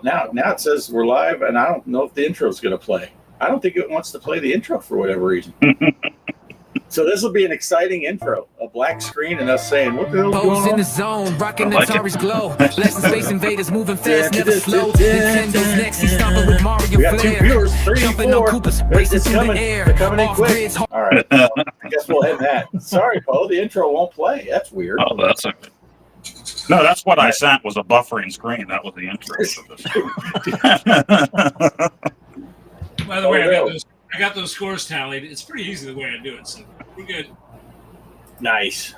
now it says we're live, and I don't know if the intro is going to play. I don't think it wants to play the intro for whatever reason. So this will be an exciting intro. A black screen and us saying, what the hell's going on? In the zone, rocking Atari's glow. Lesson Space Invaders moving fast, never slow. Nintendo's next, he's stomping with Mario. We got 2 viewers, 3 and 4. It's coming. They're coming in quick. All right. I guess we'll end that. Sorry, Poe, the intro won't play. That's weird. Oh, that's okay. No, that's what I sent was a buffering screen. That was the intro for this. By the way, I got those scores tallied. It's pretty easy the way I do it, so we're good. Nice.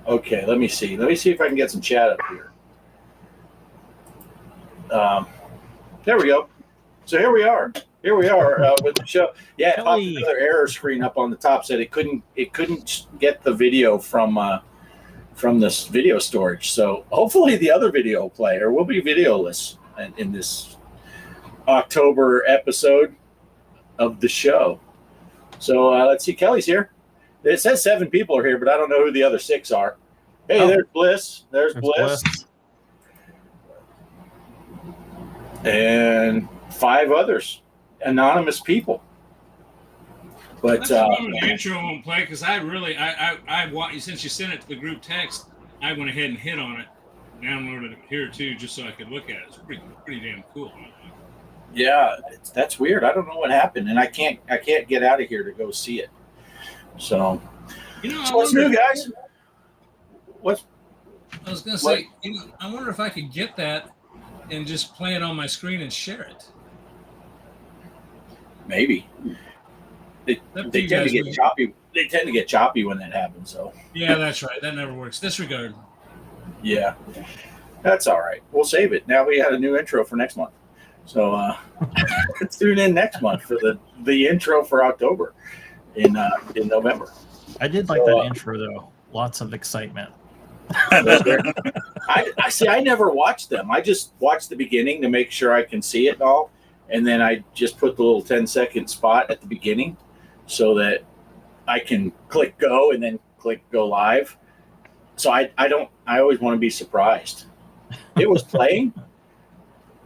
Okay, let me see. Let me see if I can get some chat up here. There we go. So here we are. Here we are with the show. Yeah, it popped another error screen up on the top. Said it couldn't get the video from this video storage. So hopefully the other video will play, or we'll be videoless in this October episode of the show. So let's see. Kelly's here. It says 7 people are here, but I don't know who the other 6 are. Hey, there's Bliss. There's Bliss. And 5 others, anonymous people. But the intro won't play because I since you sent it to the group text, I went ahead and hit on it, downloaded it here too, just so I could look at it. It's pretty damn cool. Yeah, that's weird. I don't know what happened, and I can't get out of here to go see it. So, what's new, guys? I was gonna say, I wonder if I could get that and just play it on my screen and share it. Maybe. They tend to get choppy. They tend to get choppy when that happens. So. Yeah, that's right. That never works. Disregard. Yeah, that's all right. We'll save it. Now we had a new intro for next month. So tune in next month for the intro for October in November. I did like that intro though. Lots of excitement. I see. I never watched them. I just watched the beginning to make sure I can see it and all, and then I just put the little 10-second spot at the beginning so that I can click go and then click go live. So I always want to be surprised. It was playing.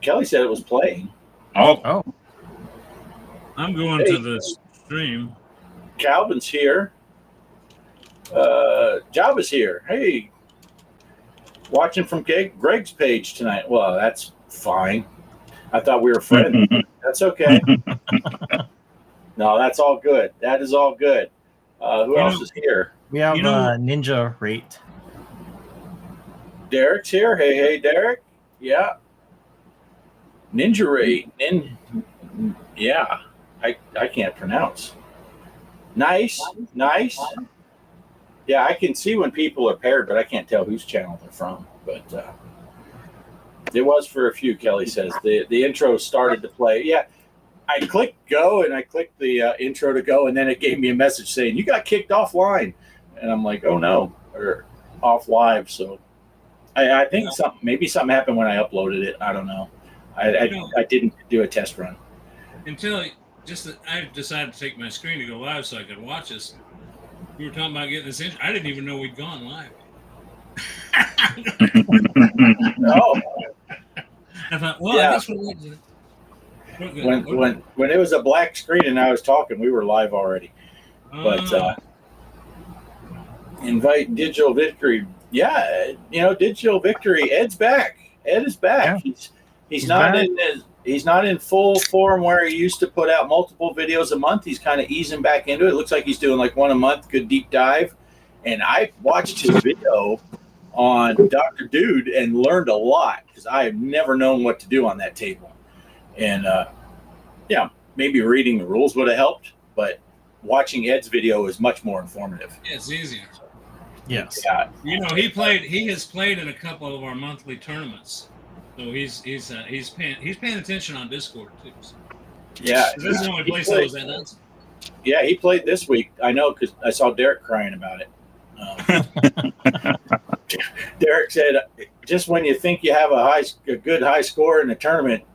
Kelly said it was playing. Oh. I'm going to the stream. Calvin's here. Java's here. Hey. Watching from Greg's page tonight. Well, that's fine. I thought we were friends. That's okay. No, that's all good. That is all good. Who else is here? We have Ninja Rate. Derek's here. Hey, Derek. Yeah. Ninja Rate. Yeah. I can't pronounce. Nice. Yeah, I can see when people are paired, but I can't tell whose channel they're from. But it was for a few, Kelly says. The intro started to play. Yeah, I clicked go, and I clicked the intro to go, and then it gave me a message saying, you got kicked offline. And I'm like, oh, no, or off live. So I think maybe something happened when I uploaded it. I don't know. I didn't do a test run. Until I decided to take my screen to go live so I could watch this. We were talking about getting this in. I didn't even know we'd gone live. No. I thought, well, I guess we're good. When it was a black screen and I was talking, we were live already. But invite Digital Victory. Yeah, Digital Victory. Ed's back. Ed is back. Yeah. He's not in full form where he used to put out multiple videos a month. He's kind of easing back into it. It looks like he's doing like one a month, good deep dive. And I watched his video on Dr. Dude and learned a lot because I have never known what to do on that table. And maybe reading the rules would have helped, but watching Ed's video is much more informative. Yeah, it's easier. Yes. Yeah. He has played in a couple of our monthly tournaments. So he's paying attention on Discord too. So. Yeah, this is the only place I was at. Yeah, he played this week. I know because I saw Derek crying about it. Derek said, "Just when you think you have a good high score in a tournament,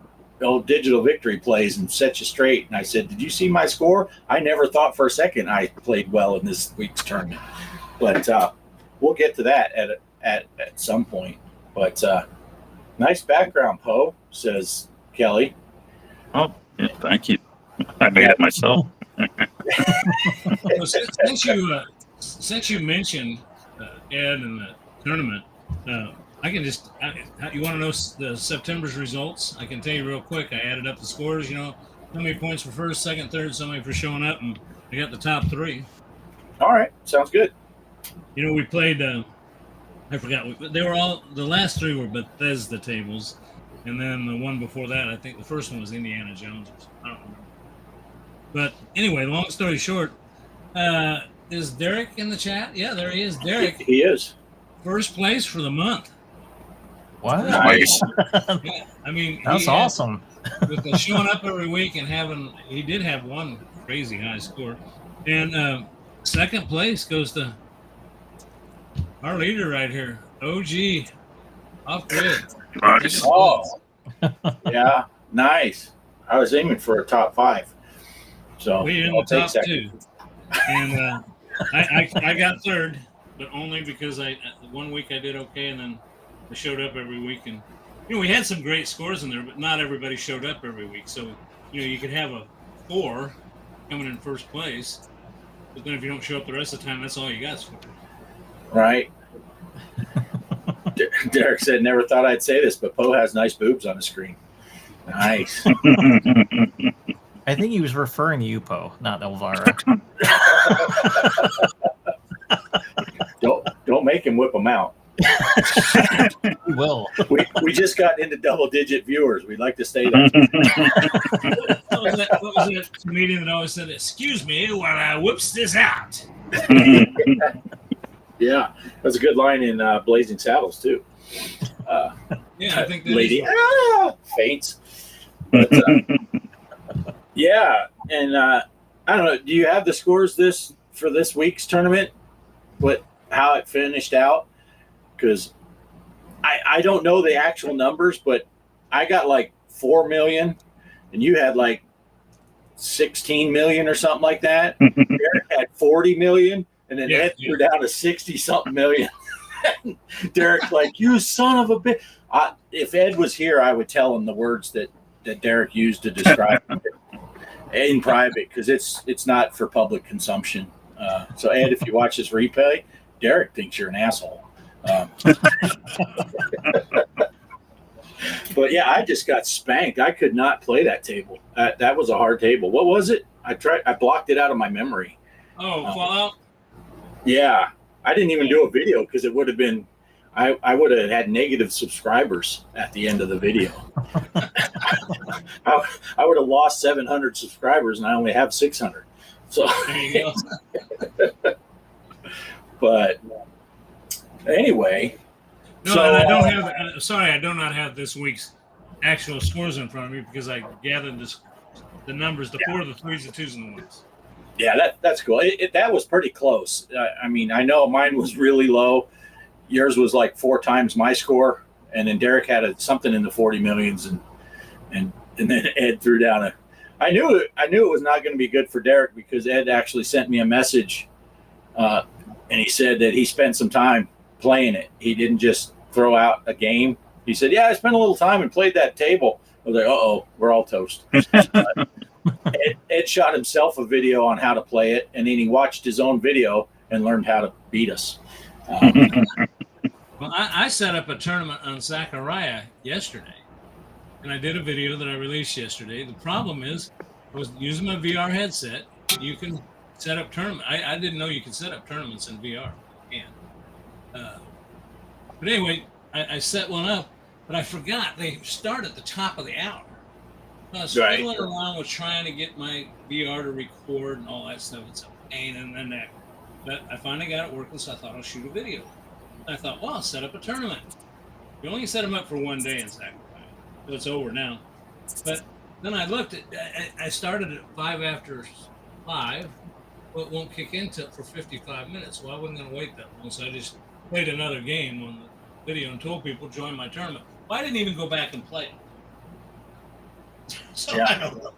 old Digital Victory plays and sets you straight." And I said, "Did you see my score? I never thought for a second I played well in this week's tournament." But we'll get to that at some point. But Nice background, Poe, says Kelly. Oh, yeah, thank you. I made it myself. Well, since you mentioned Ed and the tournament, I can just you want to know the September's results? I can tell you real quick. I added up the scores. You know, how many points for first, second, third, so many for showing up, and I got the top 3. All right, sounds good. You know, we played. I forgot. They were all the last 3 were Bethesda tables, and then the one before that, I think the first one was Indiana Jones. I don't remember. But anyway, long story short, is Derek in the chat? Yeah, there he is. Derek. He is. First place for the month. Wow. Nice. Yeah, I mean, That's awesome. With the showing up every week and he did have one crazy high score. And second place goes to our leader right here, OG, off grid. Nice. Oh, yeah, nice. I was aiming for a top 5. So We're in the top 2. And I got third, but only because one week I did okay, and then I showed up every week. And we had some great scores in there, but not everybody showed up every week. So you could have a 4 coming in first place, but then if you don't show up the rest of the time, that's all you got scored. Right. Derek said, "Never thought I'd say this, but Poe has nice boobs on the screen." Nice. I think he was referring to you, Poe, not Elvira. Don't make him whip them out. He will. We just got into double-digit viewers. We'd like to stay there. What was that comedian that always said, "Excuse me while I whips this out"? Yeah, that's a good line in Blazing Saddles too. Yeah, I think that lady faints. But, yeah, and I don't know. Do you have the scores for this week's tournament? How it finished out? Because I don't know the actual numbers, but I got like 4 million, and you had like 16 million or something like that. Derek had 40 million. And then Ed threw down to 60-something million. Derek, like, you son of a bitch. If Ed was here, I would tell him the words that Derek used to describe him in private, because it's not for public consumption. So, Ed, if you watch this replay, Derek thinks you're an asshole. But, yeah, I just got spanked. I could not play that table. That was a hard table. What was it? I blocked it out of my memory. Oh, Fallout? Yeah, I didn't even do a video because it would have been, I would have had negative subscribers at the end of the video. I would have lost 700 subscribers, and I only have 600. So there you go. But anyway, no, so, and I don't have. Sorry, I do not have this week's actual scores in front of me because I gathered the numbers, the 4, the 3s, the 2s, and the 1s. Yeah, that's cool. That was pretty close. I mean, I know mine was really low. Yours was like 4 times my score, and then Derek had something in the 40 millions, and then Ed threw down I knew it was not going to be good for Derek, because Ed actually sent me a message, and he said that he spent some time playing it. He didn't just throw out a game. He said, "Yeah, I spent a little time and played that table." I was like, "Uh-oh, we're all toast." Ed shot himself a video on how to play it, and then he watched his own video and learned how to beat us. Well, I set up a tournament on Zachariah yesterday, and I did a video that I released yesterday. The problem is I was using my VR headset. You can set up tournament. I didn't know you could set up tournaments in VR. But anyway, I set one up, but I forgot they start at the top of the hour. I was fiddling around with trying to get my VR to record and all that stuff. It's a pain in the neck. But I finally got it working, so I thought I'll shoot a video. And I thought, well, I'll set up a tournament. You only set them up for one day in Zachariah, so it's over now. But then I looked at, I started at 5 after 5, but it won't kick in for 55 minutes. Well, I wasn't going to wait that long, so I just played another game on the video and told people to join my tournament. Well, I didn't even go back and play it. So I don't know.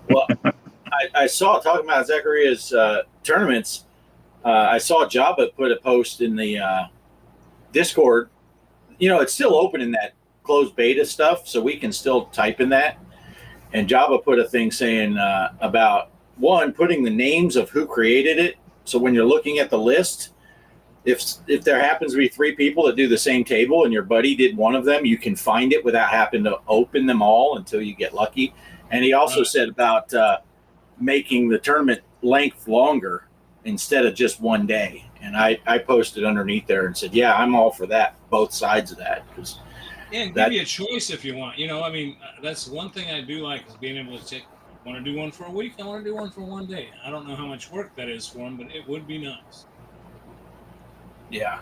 Well, I saw, talking about Zachariah's tournaments, I saw Jabba put a post in the Discord. You know, it's still open in closed beta stuff, so we can still type in that. And Java put a thing saying about putting the names of who created it. So when you're looking at the list, if there happens to be 3 people that do the same table and your buddy did one of them, you can find it without having to open them all until you get lucky. And he also said about making the tournament length longer instead of just one day. And I posted underneath there and said, yeah, I'm all for that, both sides of that. And give you a choice if you want. I mean, that's one thing I do like is being able to take, I want to do one for a week, I want to do one for one day. I don't know how much work that is for them, but it would be nice. Yeah.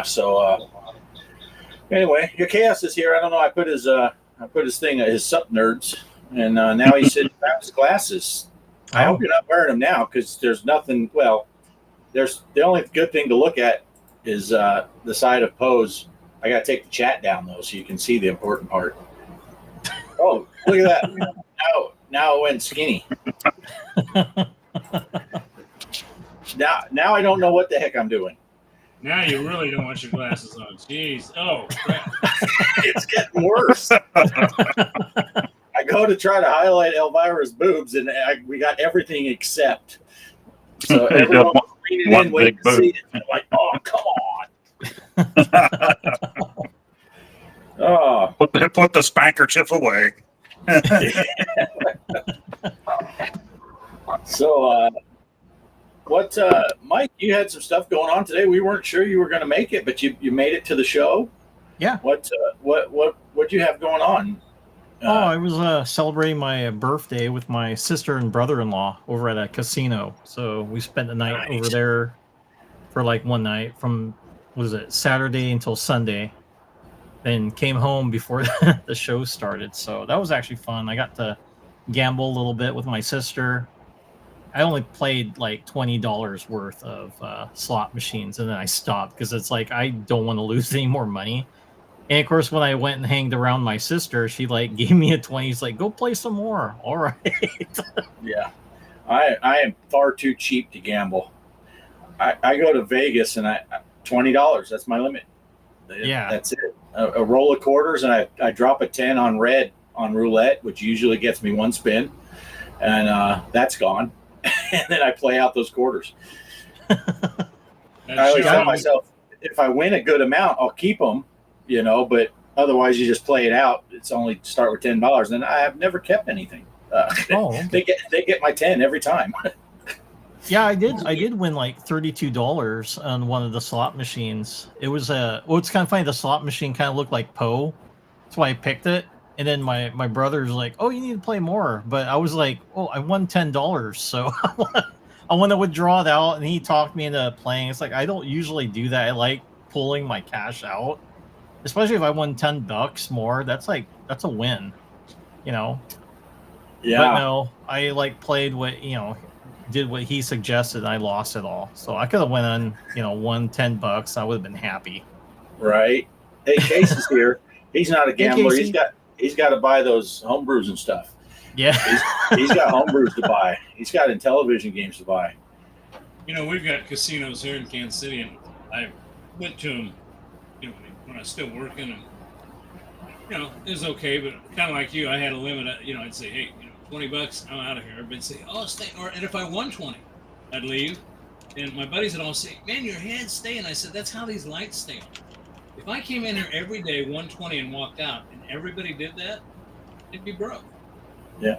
So anyway, your chaos is here. I don't know. I put his thing, his sup nerds, and now he said grab his glasses. I hope you're not wearing them now because there's nothing. Well, there's the only good thing to look at is the side of pose. I got to take the chat down though, so you can see the important part. Oh, look at that! Now it went skinny. Now I don't know what the heck I'm doing. Now you really don't want your glasses on. Jeez. Oh, crap. It's getting worse. I go to try to highlight Elvira's boobs, and we got everything except. So everyone was leaning in, waiting to see it. And I'm like, oh, come on. Oh. Put the spankerchief away. So, what, Mike? You had some stuff going on today. We weren't sure you were going to make it, but you made it to the show. Yeah. What you have going on? I was celebrating my birthday with my sister and brother-in-law over at a casino. So we spent the night over there for like one night from Saturday until Sunday. Then came home before the show started. So that was actually fun. I got to gamble a little bit with my sister. I only played like $20 worth of slot machines, and then I stopped because it's like I don't want to lose any more money. And of course, when I went and hanged around my sister, she like gave me a 20. She's like, "Go play some more." All right. Yeah, I am far too cheap to gamble. I go to Vegas and $20. That's my limit. Yeah, that's it. A roll of quarters, and I drop a 10 on red on roulette, which usually gets me one spin, and that's gone. And then I play out those quarters. I always tell myself, if I win a good amount, I'll keep them, but otherwise you just play it out. It's only start with $10. And I have never kept anything. Okay. They get my 10 every time. Yeah, I did win like $32 on one of the slot machines. It was it's kind of funny. The slot machine kind of looked like Poe. That's why I picked it. And then my brother's like, "Oh, you need to play more." But I was like, "Oh, I won $10, so I want to withdraw it out." And he talked me into playing. It's like I don't usually do that. I like pulling my cash out, especially if I won $10 more. That's a win, Yeah. But no, I played did what he suggested. And I lost it all, so I could have went on won $10. I would have been happy. Right. Hey, Case is here. He's not a gambler. He's got to buy those homebrews and stuff. Yeah. he's got homebrews to buy. He's got Intellivision games to buy. We've got casinos here in Kansas City, and I went to them, when I was still working, and it was okay, but kind of like you, I had a limit. I'd say, hey, $20, I'm out of here. Everybody'd say, oh, stay. And if I won 20, I'd leave. And my buddies would all say, man, your head's staying. I said, that's how these lights stay on. If I came in here every day, 120, and walked out, and everybody did that, it'd be broke. Yeah.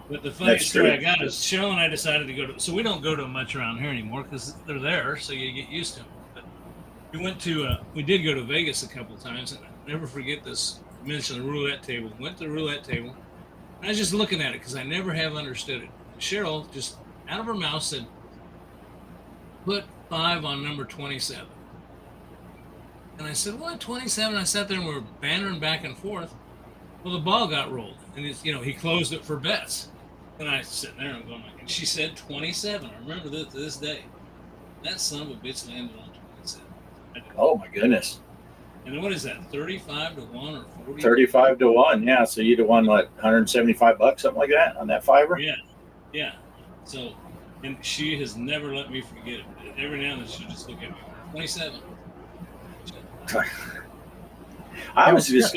But the funny story I got is Cheryl and I decided to go to, so we don't go to them much around here anymore because they're there, so you get used to them. But we did go to Vegas a couple of times, and I'll never forget this. I mentioned the roulette table. Went to the roulette table, and I was just looking at it because I never have understood it. Cheryl just out of her mouth said, "Put 5 on number 27." And I said, "What, 27?" I sat there and we were bantering back and forth. Well, the ball got rolled, and he closed it for bets. And I sitting there and going, and she said 27. I remember this to this day. That son of a bitch landed on 27. Oh my goodness! And what is that? 35 to 1 or 40? 35 to 1. Yeah. So you'd have won what, $175, something like that, on that fiver. Yeah. So, and she has never let me forget it. Every now and then she'll just look at me. 27. I was just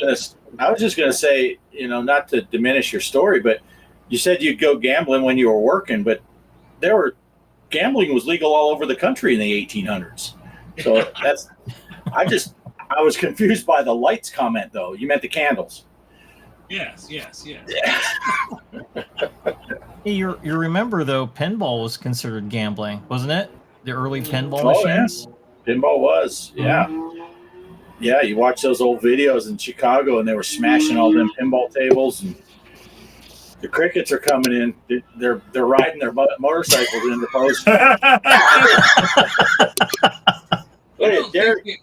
gonna say, not to diminish your story, but you said you'd go gambling when you were working, but gambling was legal all over the country in the 1800s. So I was confused by the lights comment though. You meant the candles. Yes. Yeah. Hey, you remember though, pinball was considered gambling, wasn't it? The early pinball Oh, machines. Yeah. Pinball was, yeah. Yeah, you watch those old videos in Chicago, and they were smashing all them pinball tables, and the crickets are coming in. They're riding their motorcycles into post. Look at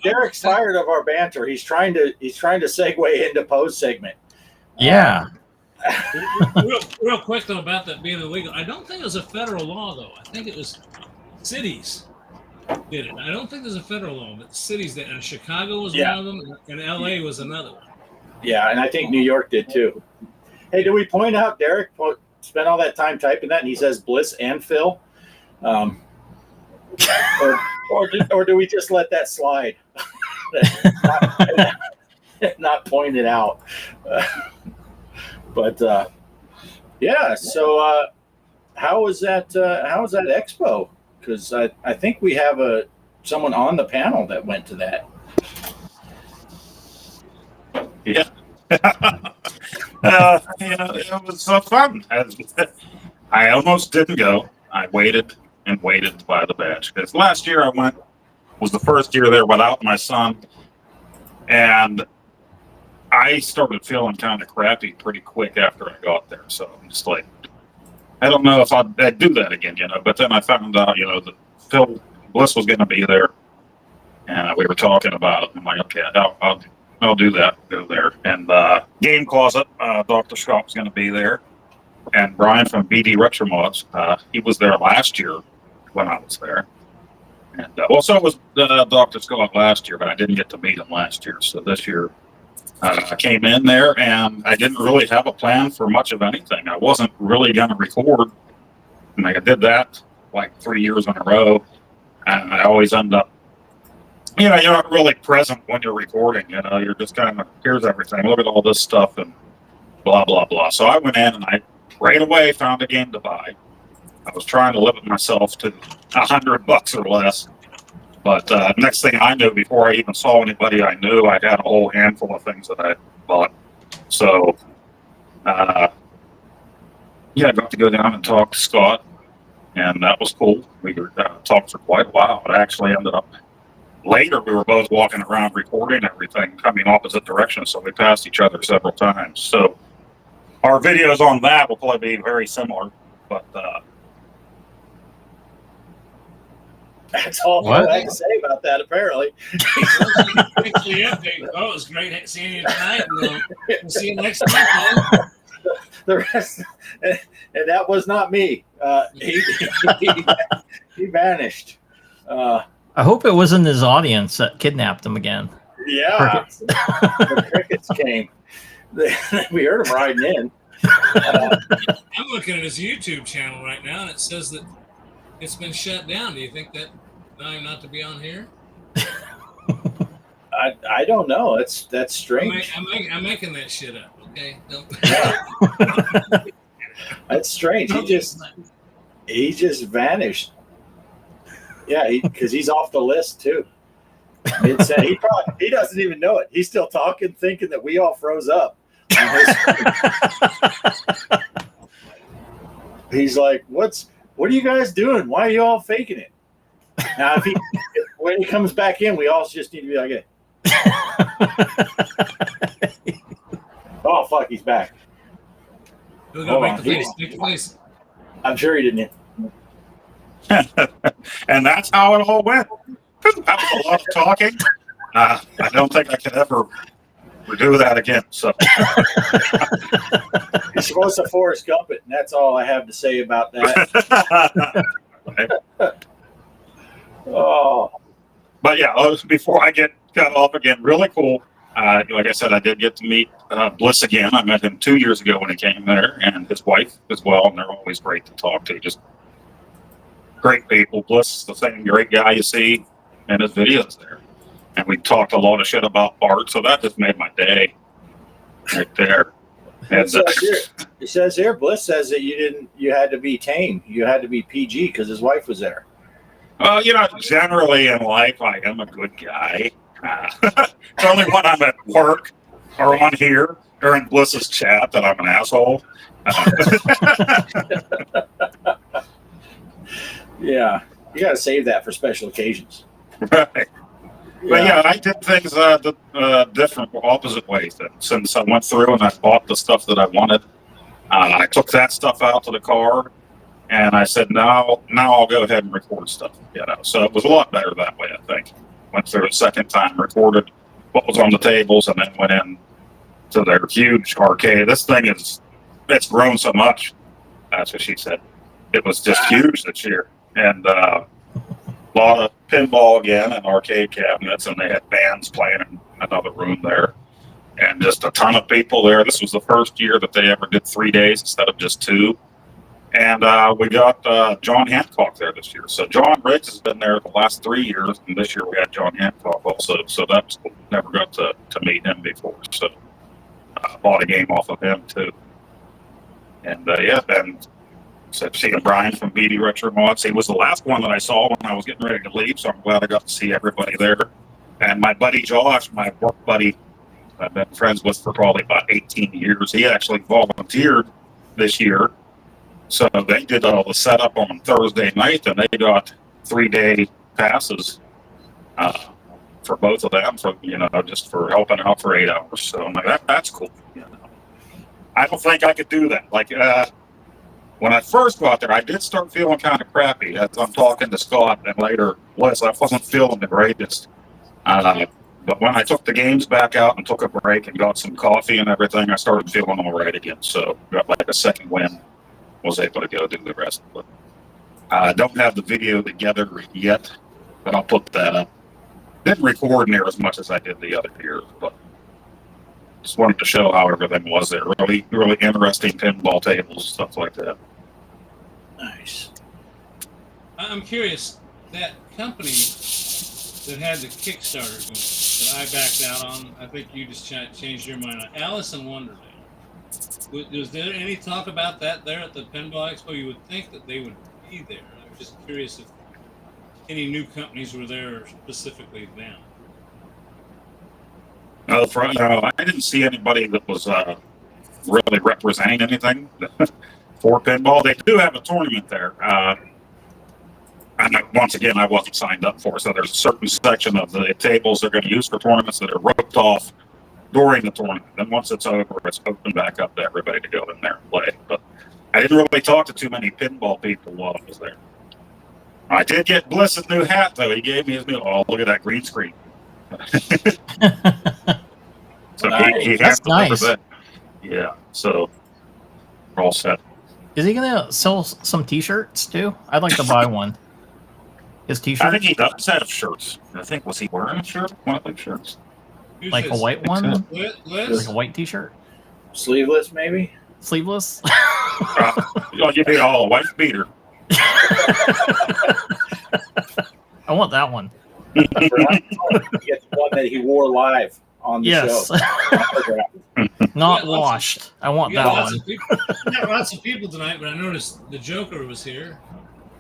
Derek's tired of our banter. He's trying to segue into post segment. Yeah. Real quick though about that being illegal. I don't think it was a federal law though. I think it was cities did it. I don't think there's a federal law, but cities did. And Chicago was one of them, and LA was another one. Yeah, and I think New York did too. Hey, did we point out Derek spent all that time typing that, and he says Bliss and Phil? Or do we just let that slide? Not point it out. But yeah. So how was that expo? Because I think we have someone on the panel that went to that. Yeah. It was so fun. I almost didn't go. I waited and waited to buy the badge. Because last year I went, was the first year there without my son. And I started feeling kind of crappy pretty quick after I got there. So I'm just like, I don't know if I'd do that again, But then I found out, that Phil Bliss was going to be there. And we were talking about it. I'm like, okay, I'll do that. Go there. And Game Closet, Dr. Scott was going to be there. And Brian from BD Retro Mods, he was there last year when I was there. And so was Dr. Scott last year, but I didn't get to meet him last year. So this year I came in there and I didn't really have a plan for much of anything. I wasn't really going to record. And I did that like 3 years in a row. And I always end up, you're not really present when you're recording. You're just kind of, here's everything. Look at all this stuff and blah, blah, blah. So I went in and I right away found a game to buy. I was trying to limit myself to $100 or less. But next thing I knew, before I even saw anybody I knew, I had a whole handful of things that I bought. So, I got to go down and talk to Scott, and that was cool. We talked for quite a while. It actually ended up later. We were both walking around recording everything, coming opposite directions, so we passed each other several times. So, our videos on that will probably be very similar, but. That's all I have to say about that, apparently. It was great seeing you tonight. We'll see you next time. The rest, and that was not me. He vanished. I hope it wasn't his audience that kidnapped him again. Yeah. The crickets came. We heard him riding in. I'm looking at his YouTube channel right now, and it says that it's been shut down. Do you think that I'm not to be on here? I don't know. That's strange. I'm making that shit up. Okay. Yeah. That's strange. He just vanished. Yeah, because he's off the list too. He doesn't even know it. He's still talking, thinking that we all froze up on his He's like, what are you guys doing? Why are you all faking it? Now, when he comes back in, we all just need to be like, oh, fuck, he's back. We'll go make the face. I'm sure he didn't. And that's how it all went. That was a lot of talking. I don't think I can ever do that again. So You're supposed to Forrest Gump it, and that's all I have to say about that. Oh, but yeah, before I get cut off again, really cool. Like I said, I did get to meet Bliss again. I met him 2 years ago when he came there, and his wife as well. And they're always great to talk to. Just great people. Bliss is the same great guy you see in his videos there. and we talked a lot of shit about Bart, so that just made my day right there. And, It says here, Bliss says that you had to be tame. You had to be PG because his wife was there. well, generally in life, I am a good guy. It's only when I'm at work or on here or in Bliss's chat that I'm an asshole. Yeah, you got to save that for special occasions. Right. But yeah, I did things different, opposite ways. Since I went through and I bought the stuff that I wanted, I took that stuff out to the car, and I said, now I'll go ahead and record stuff. So it was a lot better that way. I think went through a second time, recorded what was on the tables, and then went in to their huge arcade. This thing it's grown so much. That's what she said. It was just huge this year, and a lot of pinball again and arcade cabinets, and they had bands playing in another room there, and just a ton of people there. This was the first year that they ever did 3 days instead of just 2, and we got John Hancock there this year. So John Riggs has been there the last 3 years, and this year we had John Hancock also. So that's cool. Never got to meet him before, so I bought a game off of him too. And and seeing Brian from BD Retro Mods. He was the last one that I saw when I was getting ready to leave, so I'm glad I got to see everybody there. And my buddy Josh, my work buddy, I've been friends with for probably about 18 years. He actually volunteered this year. So they did all the setup on Thursday night, and they got 3-day passes for both of them, for just for helping out for 8 hours. So I'm like, that's cool. I don't think I could do that. Like, when I first got there, I did start feeling kind of crappy. As I'm talking to Scott and later Bliss, I wasn't feeling the greatest. But when I took the games back out and took a break and got some coffee and everything, I started feeling all right again. So got like a second win, was able to go do the rest of it. I don't have the video together yet, but I'll put that up. Didn't record near as much as I did the other years, but just wanted to show how everything was there. Really, really interesting pinball tables, stuff like that. Nice. I'm curious, that company that had the Kickstarter going, that I backed out on, I think you just changed your mind on, Alice in Wonderland. Was there any talk about that there at the Pinball Expo? You would think that they would be there. I'm just curious if any new companies were there specifically then. No, I didn't see anybody that was really representing anything for pinball. They do have a tournament there. And once again, I wasn't signed up for it. So there's a certain section of the tables they're going to use for tournaments that are roped off during the tournament. Then once it's over, it's open back up to everybody to go in there and play. But I didn't really talk to too many pinball people while I was there. I did get Bliss's new hat, though. He gave me his new, look at that green screen. So he That's nice. That. Yeah, so we're all set. Is he gonna sell some T-shirts too? I'd like to buy one. His T-shirt. I think he does have shirts. I think, was he wearing a shirt? One of those shirts. Like a white one? Liz? Like a white T-shirt? Sleeveless, maybe? Sleeveless? You need a wife beater. I want that one. Get the one that he wore live on the show. Not washed. I want that one. We got lots of people tonight, but I noticed the Joker was here.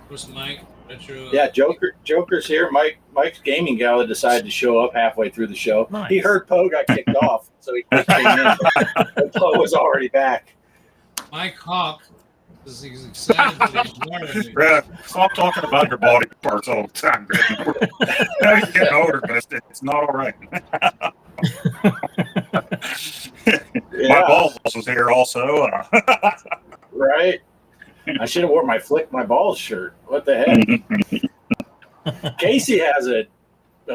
Of course, Mike. Retro. Yeah, Joker's here. Mike's gaming gala decided to show up halfway through the show. Nice. He heard Poe got kicked off, so he came in. But Poe was already back. Mike Hawk. He's excited that he's learning. Brad, stop talking about your body parts all the time, Brad. Now you're getting older, but it's not all right. My balls was here also. Right. I should have worn my Flick My Balls shirt. What the heck? Casey has a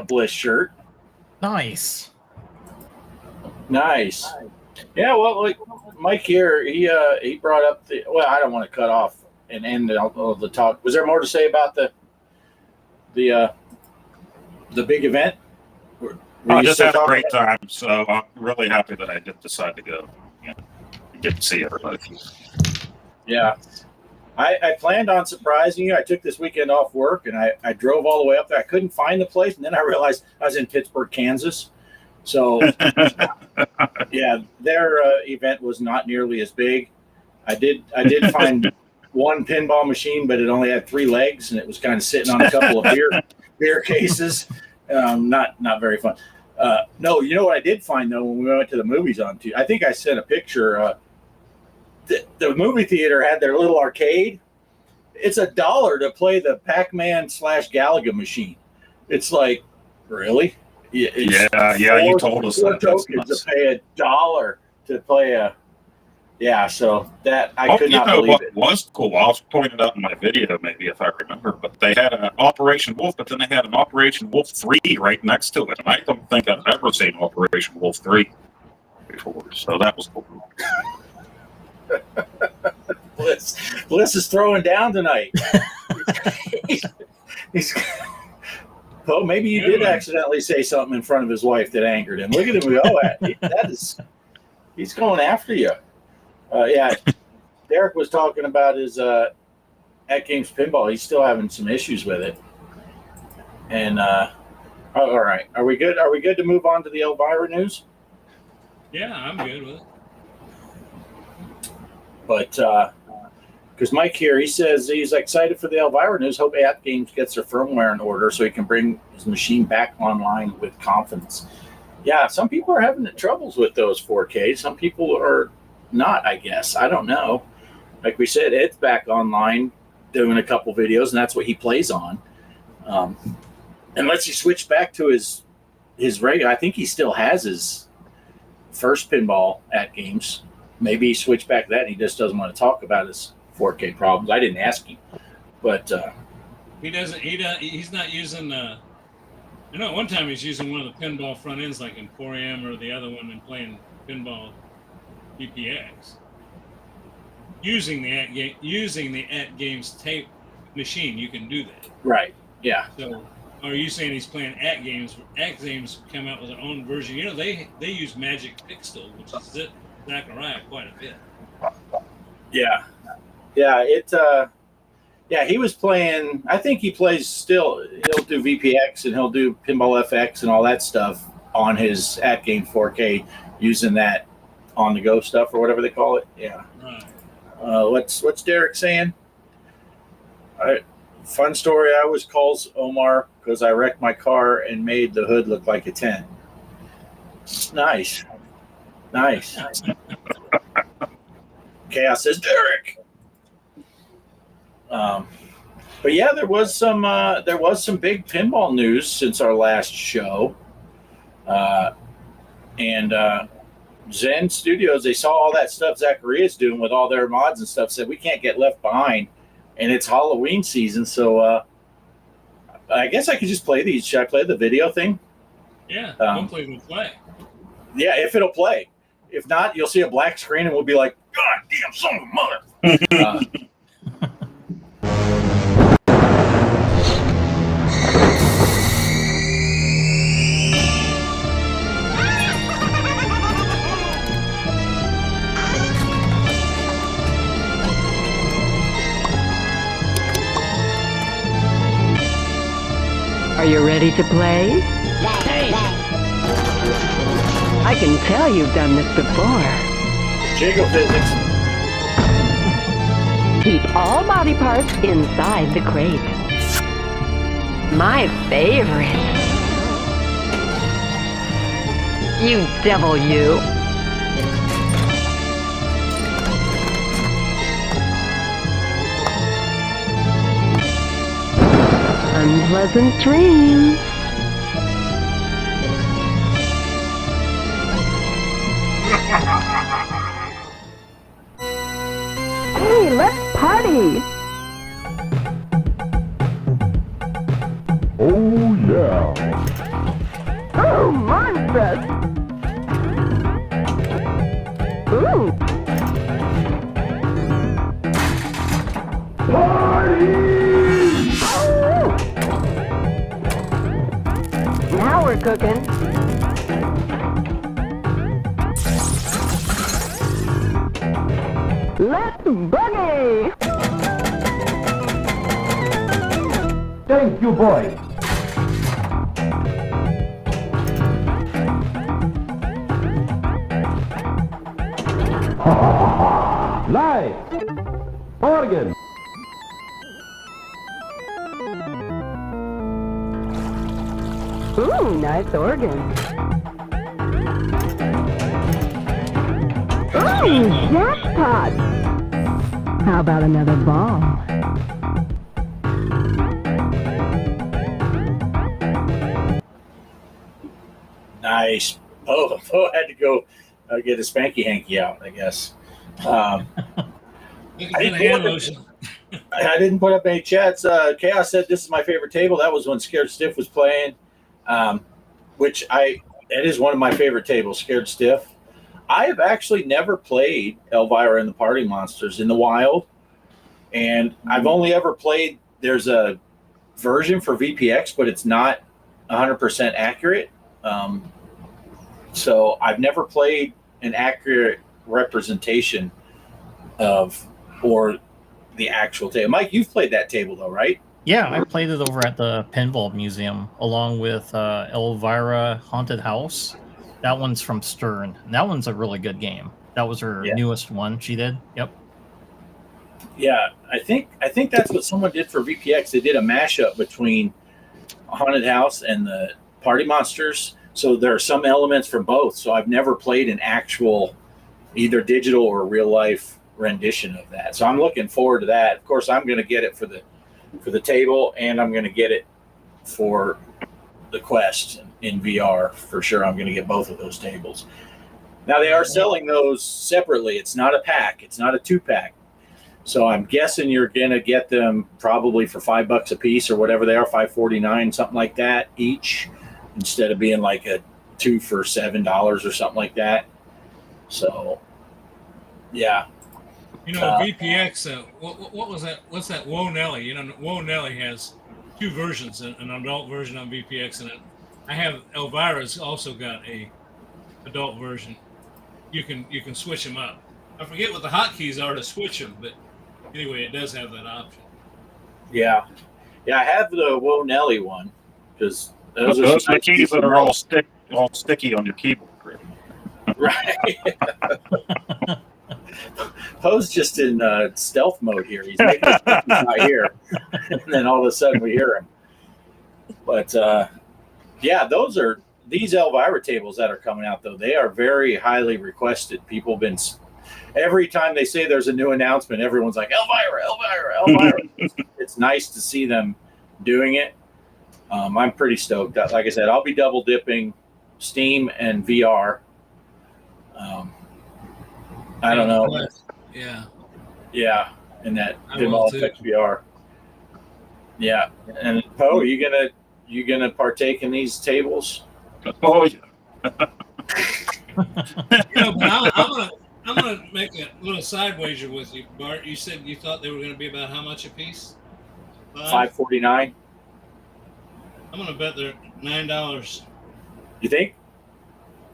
Bliss shirt. Nice. Nice. Yeah, well, like Mike here, he brought up I don't want to cut off and end the talk. Was there more to say about the big event? I just had a great time, so I'm really happy that I did decide to go. Get to see everybody. Yeah. I planned on surprising you. I took this weekend off work, and I drove all the way up there. I couldn't find the place, and then I realized I was in Pittsburgh, Kansas. So, yeah, their event was not nearly as big. I did find one pinball machine, but it only had 3 legs, and it was kind of sitting on a couple of beer cases. Not very fun. No, you know what I did find though when we went to the movies on Tuesday? I think I sent a picture. The movie theater had their little arcade. It's $1 to play the Pac-Man / Galaga machine. It's like, really? Yeah, you told us that. Tokens to pay $1 to play a. Yeah, so that I could not believe what it. Was cool. I was pointing out in my video, maybe if I remember, but they had an Operation Wolf, but then they had an Operation Wolf 3 right next to it, and I don't think I've ever seen Operation Wolf 3 before, so that was cool. Bliss is throwing down tonight. Oh, maybe you did accidentally say something in front of his wife that angered him. Look at him go. He's going after you. Yeah, Derek was talking about his at Games Pinball. He's still having some issues with it. And all right, are we good? Are we good to move on to the Elvira news? Yeah, I'm good with it. But because Mike here, he says he's excited for the Elvira news. Hope At Games gets their firmware in order so he can bring his machine back online with confidence. Yeah, some people are having troubles with those 4K. Some people are not, I guess. I don't know. Like we said, Ed's back online doing a couple videos, and that's what he plays on. Unless he switched back to his regular, I think he still has his first pinball at Games. Maybe he switched back to that and he just doesn't want to talk about his 4K problems. I didn't ask him, but he doesn't. He's not using. I know at one time he's using one of the pinball front ends like Emporium or the other one and playing pinball BPX. Using the at Games tape machine, you can do that. Right. Yeah. So, are you saying he's playing at Games? At Games come out with their own version. You know, they use Magic Pixel, which is it. Zachariah quite a bit. Yeah. Yeah, he was playing. I think he plays still. He'll do VPX and he'll do Pinball FX and all that stuff on his at game 4K using that on the go stuff or whatever they call it. Yeah. Right. What's Derek saying? Fun story. I always calls Omar because I wrecked my car and made the hood look like a tent. Nice. Chaos says Derek. But yeah, there was some big pinball news since our last show. And Zen Studios, they saw all that stuff Zachariah's doing with all their mods and stuff, said we can't get left behind, and it's Halloween season, so I guess I could just play these. Should I play the video thing? Yeah, hopefully it'll play. Yeah, if it'll play. If not, you'll see a black screen and we'll be like, God damn son of a mother. Are you ready to play? I can tell you've done this before. Jiggle physics. Keep all body parts inside the crate. My favorite. You devil, you. Unpleasant dreams. Hey, let's party! Oh, yeah. Oh, monstrous! Ooh! Oh! Now we're cooking. Let's boogie! Thank you, boy. Live. Organ. Ooh, nice organ. Ooh, jackpot! How about another ball? Nice. Oh, had to go get a spanky hanky out, I guess. I didn't put up any chats. Chaos said this is my favorite table. That was when Scared Stiff was playing, it is one of my favorite tables, Scared Stiff. I have actually never played Elvira and the Party Monsters in the wild, and I've only ever played. There's a version for VPX, but it's not 100% accurate. So I've never played an accurate representation of or the actual table. Mike, you've played that table though, right? Yeah, I played it over at the Pinball Museum along with Elvira Haunted House. That one's from Stern. That one's a really good game. That was her newest one she did. Yep. Yeah, I think that's what someone did for VPX. They did a mashup between Haunted House and the Party Monsters. So there are some elements from both. So I've never played an actual either digital or real life rendition of that. So I'm looking forward to that. Of course, I'm going to get it for the table, and I'm going to get it for the Quest in VR for sure. I'm going to get both of those tables. Now they are selling those separately. It's not a pack. It's not a 2-pack. So I'm guessing you're going to get them probably for $5 a piece or whatever they are, $5.49, something like that each, instead of being like a 2 for $7 or something like that. So, yeah. You know, VPX, what was that? What's that? Whoa Nelly. You know, Whoa Nelly has 2 versions, an adult version on VPX, and I have Elvira's also got a adult version. You can switch them up. I forget what the hotkeys are to switch them, but anyway, it does have that option. Yeah, I have the Whoa Nelly one because those are the keys that are all sticky on your keyboard. Right. Poe's just in stealth mode here. He's making he's not here, and then all of a sudden we hear him. But yeah, these Elvira tables that are coming out though. They are very highly requested. People have been every time they say there's a new announcement, everyone's like Elvira. It's nice to see them doing it. I'm pretty stoked. Like I said, I'll be double dipping Steam and VR. I don't know. Yeah, in that Pinball FX VR. Yeah, and Poe, you gonna partake in these tables? Oh yeah. I'm gonna make a little side wager with you, Bart. You said you thought they were gonna be about how much a piece? $5.49. I'm gonna bet they're $9. You think?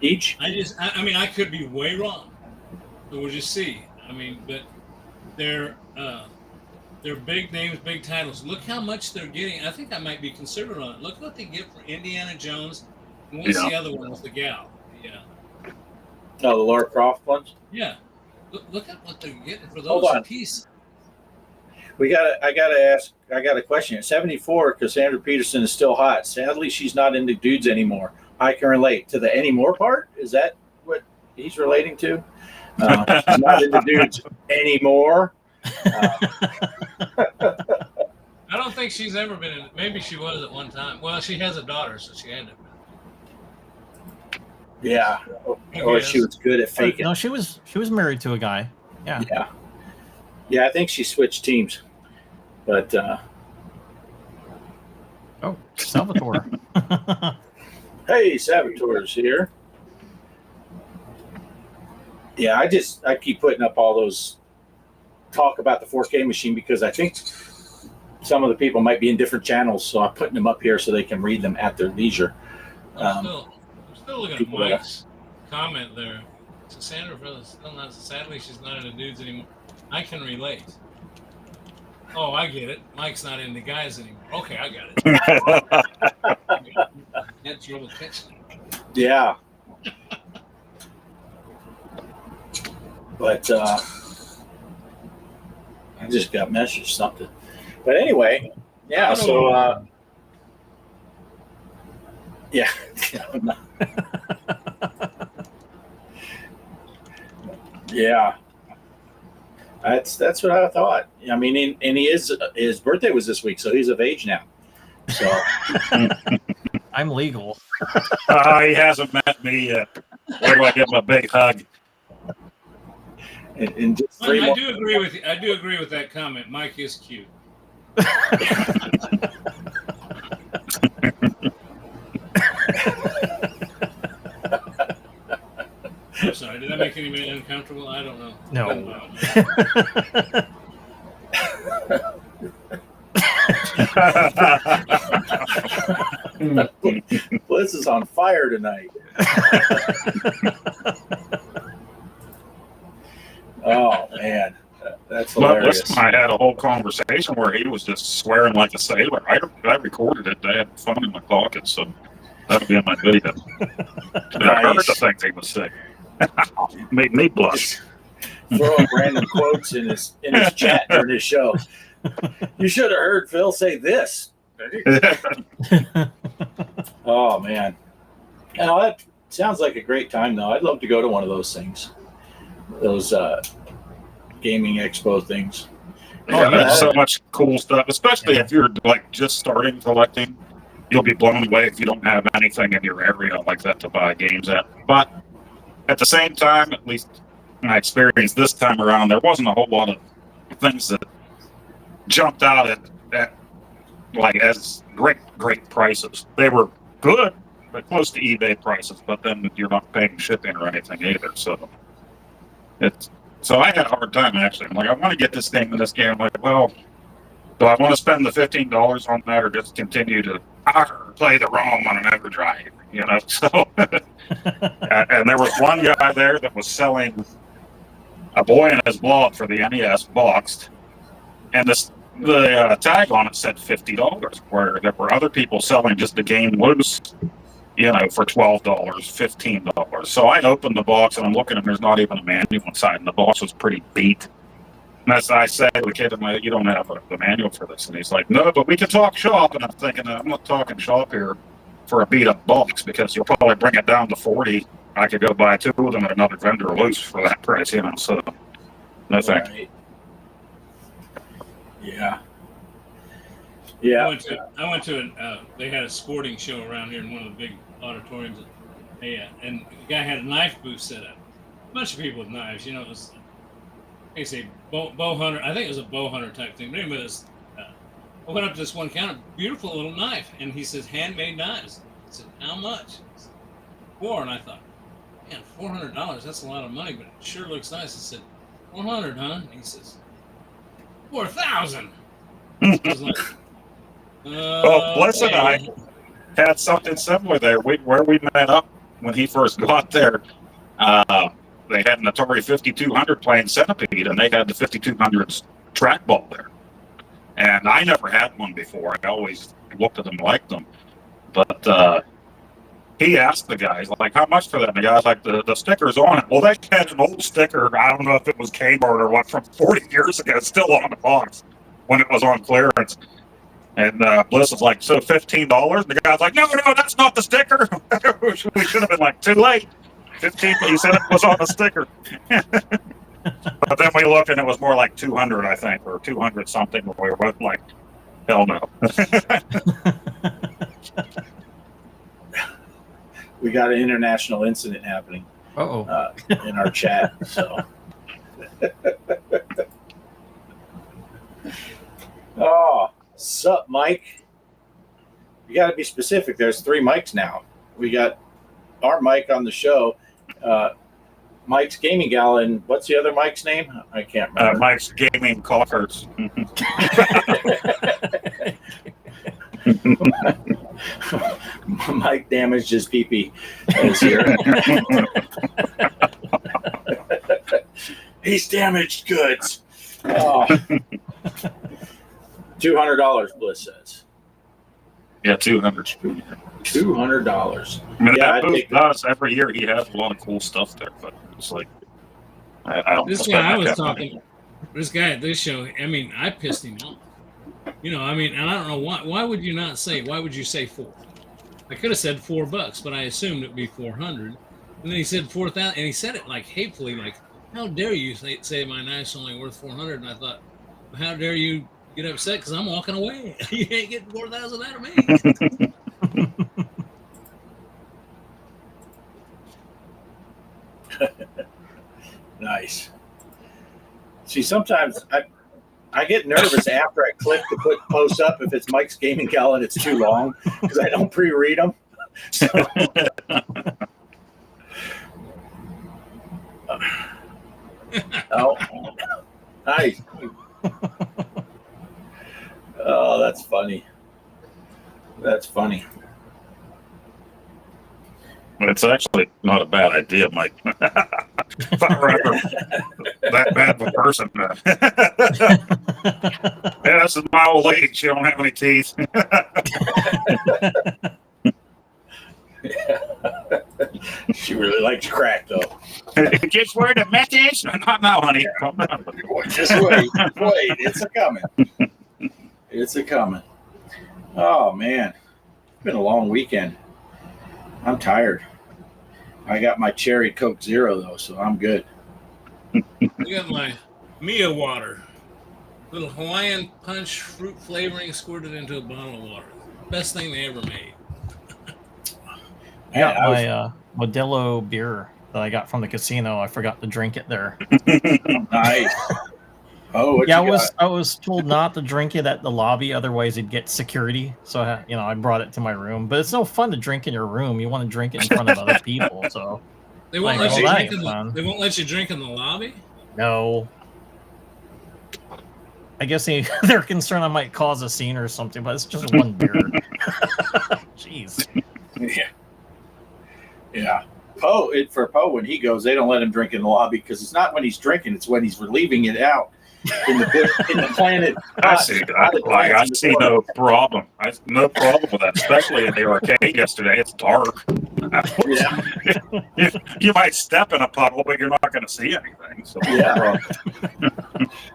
Each? I mean, I could be way wrong. But we'll just see. I mean, but they're big names, big titles. Look how much they're getting. I think I might be conservative on it. Look what they get for Indiana Jones. And what's the other one with the gal? Yeah. No, the Lara Croft ones? Yeah. Look at what they're getting for those pieces. I got a question. At 74, Cassandra Peterson is still hot. Sadly, she's not into dudes anymore. I can relate to the anymore part. Is that what he's relating to? She's not into dudes anymore. I don't think she's ever been in. Maybe she was at one time. Well, she has a daughter, so she had to. Yeah. Or she was good at faking. No, she was married to a guy. Yeah. Yeah, I think she switched teams. But oh, Salvatore. Hey, Salvatore's here. Yeah, I keep putting up all those talk about the 4K machine because I think some of the people might be in different channels, so I'm putting them up here so they can read them at their leisure. I'm still looking at Mike's comment there. Cassandra still not. Sadly, she's not into dudes anymore. I can relate. Oh, I get it. Mike's not into guys anymore. Okay, I got it. Had trouble catching it. Yeah. But I just got messaged something. But anyway, yeah. So yeah. Yeah. That's what I thought. I mean, and he is, his birthday was this week, so he's of age now. So I'm legal. He hasn't met me yet. Where do I give him a big hug? in just I do agree with you. I do agree with that comment. Mike is cute. I'm sorry. Did that make anybody uncomfortable? I don't know. No. Bliss is on fire tonight. Oh man, that's hilarious. Listen, I had a whole conversation where he was just swearing like a sailor. I recorded it. I had fun in my pocket, so that'll be in my video. I heard the things he was saying. Made me blush. Throwing random quotes in his chat during his show. You should have heard Phil say this. Oh man, now that sounds like a great time though. I'd love to go to one of those things, those gaming expo things. Yeah, there's so much cool stuff, especially if you're like just starting collecting. You'll be blown away if you don't have anything in your area like that to buy games at. But at the same time, at least my experience this time around, there wasn't a whole lot of things that jumped out at like as great prices. They were good, but close to eBay prices. But then you're not paying shipping or anything either. So I had a hard time actually. I'm like, I want to get this game in this game. I'm like, well, do I want to spend the $15 on that or just continue to play the ROM on an Mega Drive? You know, so and there was one guy there that was selling a Boy and His Blob for the NES boxed, and the tag on it said $50, where there were other people selling just the game loose, you know, for $12, $15. So I opened the box and I'm looking and there's not even a manual inside, and the box was pretty beat. And as I said to the kid, I'm like, you don't have the manual for this. And he's like, no, but we can talk shop. And I'm thinking, I'm not talking shop here for a beat up box, because you'll probably bring it down to 40. I could go buy 2 of them at another vendor loose for that price, you know. So no thank you. Yeah. Yeah. I went to they had a sporting show around here in one of the big auditoriums. And the guy had a knife booth set up. A bunch of people with knives, you know. It was, they say bow hunter. I think it was a bow hunter type thing. But anyway, I went up to this one counter, beautiful little knife, and he says, handmade knives. I said, how much? Said, $4. And I thought, man, $400, that's a lot of money, but it sure looks nice. I said, 400, huh? And he says, 4,000. I was like, well, Bliss and I had something similar there. Where we met up when he first got there, they had an Atari 5200 playing Centipede, and they had the 5200's trackball there. And I never had one before. I always looked at them and liked them. But he asked the guys, like, how much for that? And the guy's like, the sticker's on it. Well, they had an old sticker, I don't know if it was Kmart or what, from 40 years ago, still on the box when it was on clearance. And Bliss was like, so $15? And the guy's like, no, that's not the sticker. We should have been like, too late. 15, you said it was on the sticker. But then we looked and it was more like 200, I think, or 200 something. We were both like, hell no. We got an international incident happening in our chat. So, oh, sup, Mike? You got to be specific. There's 3 mics now. We got our mic on the show. Mike's Gaming Gal, and what's the other Mike's name? I can't remember. Mike's Gaming Cockers. Mike damaged his pee-pee. Is here. He's damaged goods. Oh. $200, Bliss says. Yeah, $200. $200. I mean, Yeah, that booth does every year. He has a lot of cool stuff there, but it's like I don't. This guy I was talking. This guy at this show. I mean, I pissed him off. I mean, and I don't know why. Why would you not say? Why would you say 4? I could have said $4, but I assumed it'd be 400. And then he said 4,000, and he said it like hatefully, like, "How dare you say my knife's only worth 400?" And I thought, well, how dare you get upset because I'm walking away? You ain't getting 4,000 out of me. Nice. See, sometimes I get nervous after I click to put posts up if it's Mike's Gaming Gal and it's too long because I don't pre-read them. So, oh, nice. Oh, that's funny. That's funny. It's actually not a bad idea, Mike. If I were ever that bad of a person. Yeah, this is my old lady. She don't have any teeth. She really likes crack, though. Just word a message. Not now, honey. Just wait. Wait. It's a coming. It's a coming. Oh, man. It's been a long weekend. I'm tired. I got my cherry Coke Zero, though, so I'm good. I got my Mia water. Little Hawaiian punch fruit flavoring squirted into a bottle of water. Best thing they ever made. I got my Modelo beer that I got from the casino. I forgot to drink it there. Nice. Oh, yeah, I was told not to drink it at the lobby, otherwise it'd get security. So I brought it to my room. But it's no fun to drink in your room. You want to drink it in front of other people. So they won't let you drink they won't let you drink in the lobby? No. I guess they're concerned I might cause a scene or something, but it's just one beer. Jeez. Yeah. Yeah. For Poe, when he goes, they don't let him drink in the lobby because it's not when he's drinking, it's when he's relieving it out in the planet. I see. I see no problem. No problem with that, especially in the arcade yesterday. It's dark. Yeah. You might step in a puddle, but you're not going to see anything. So. Yeah.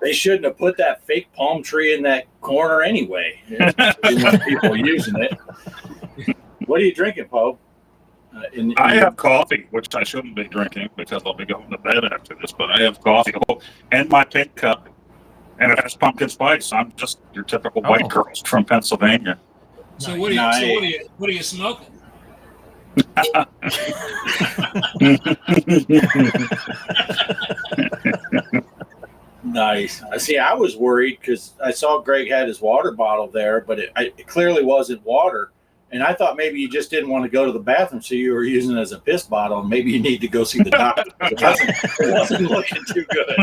They shouldn't have put that fake palm tree in that corner anyway. People using it. What are you drinking, Poe? I have coffee, which I shouldn't be drinking because I'll be going to bed after this, but I have coffee and my pink cup, and it has pumpkin spice. I'm just your typical white girls from Pennsylvania. So what are you smoking? Nice. See, I was worried because I saw Greg had his water bottle there, but it clearly wasn't water. And I thought maybe you just didn't want to go to the bathroom, so you were using it as a piss bottle, and maybe you need to go see the doctor. It wasn't looking too good.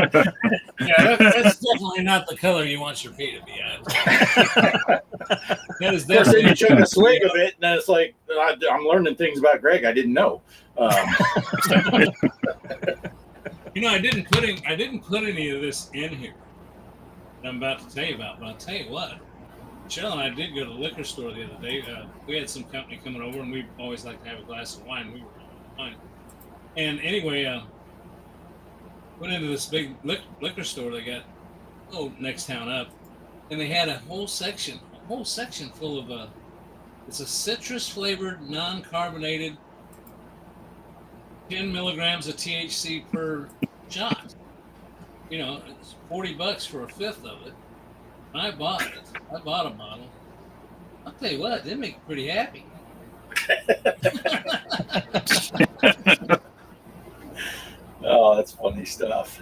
Yeah, that's definitely not the color you want your pee to be at. That is then you took a swig of it, and then it's like, I'm learning things about Greg I didn't know. I didn't put any of this in here that I'm about to tell you about, but I'll tell you what. Michelle and I did go to the liquor store the other day. We had some company coming over, and we always like to have a glass of wine. We were fine. And anyway, went into this big liquor store they got next town up, and they had a whole section full of it's a citrus flavored, non-carbonated, 10 milligrams of THC per shot. It's $40 for a fifth of it. I bought it. I bought a bottle. I'll tell you what, they make me pretty happy. Oh, that's funny stuff.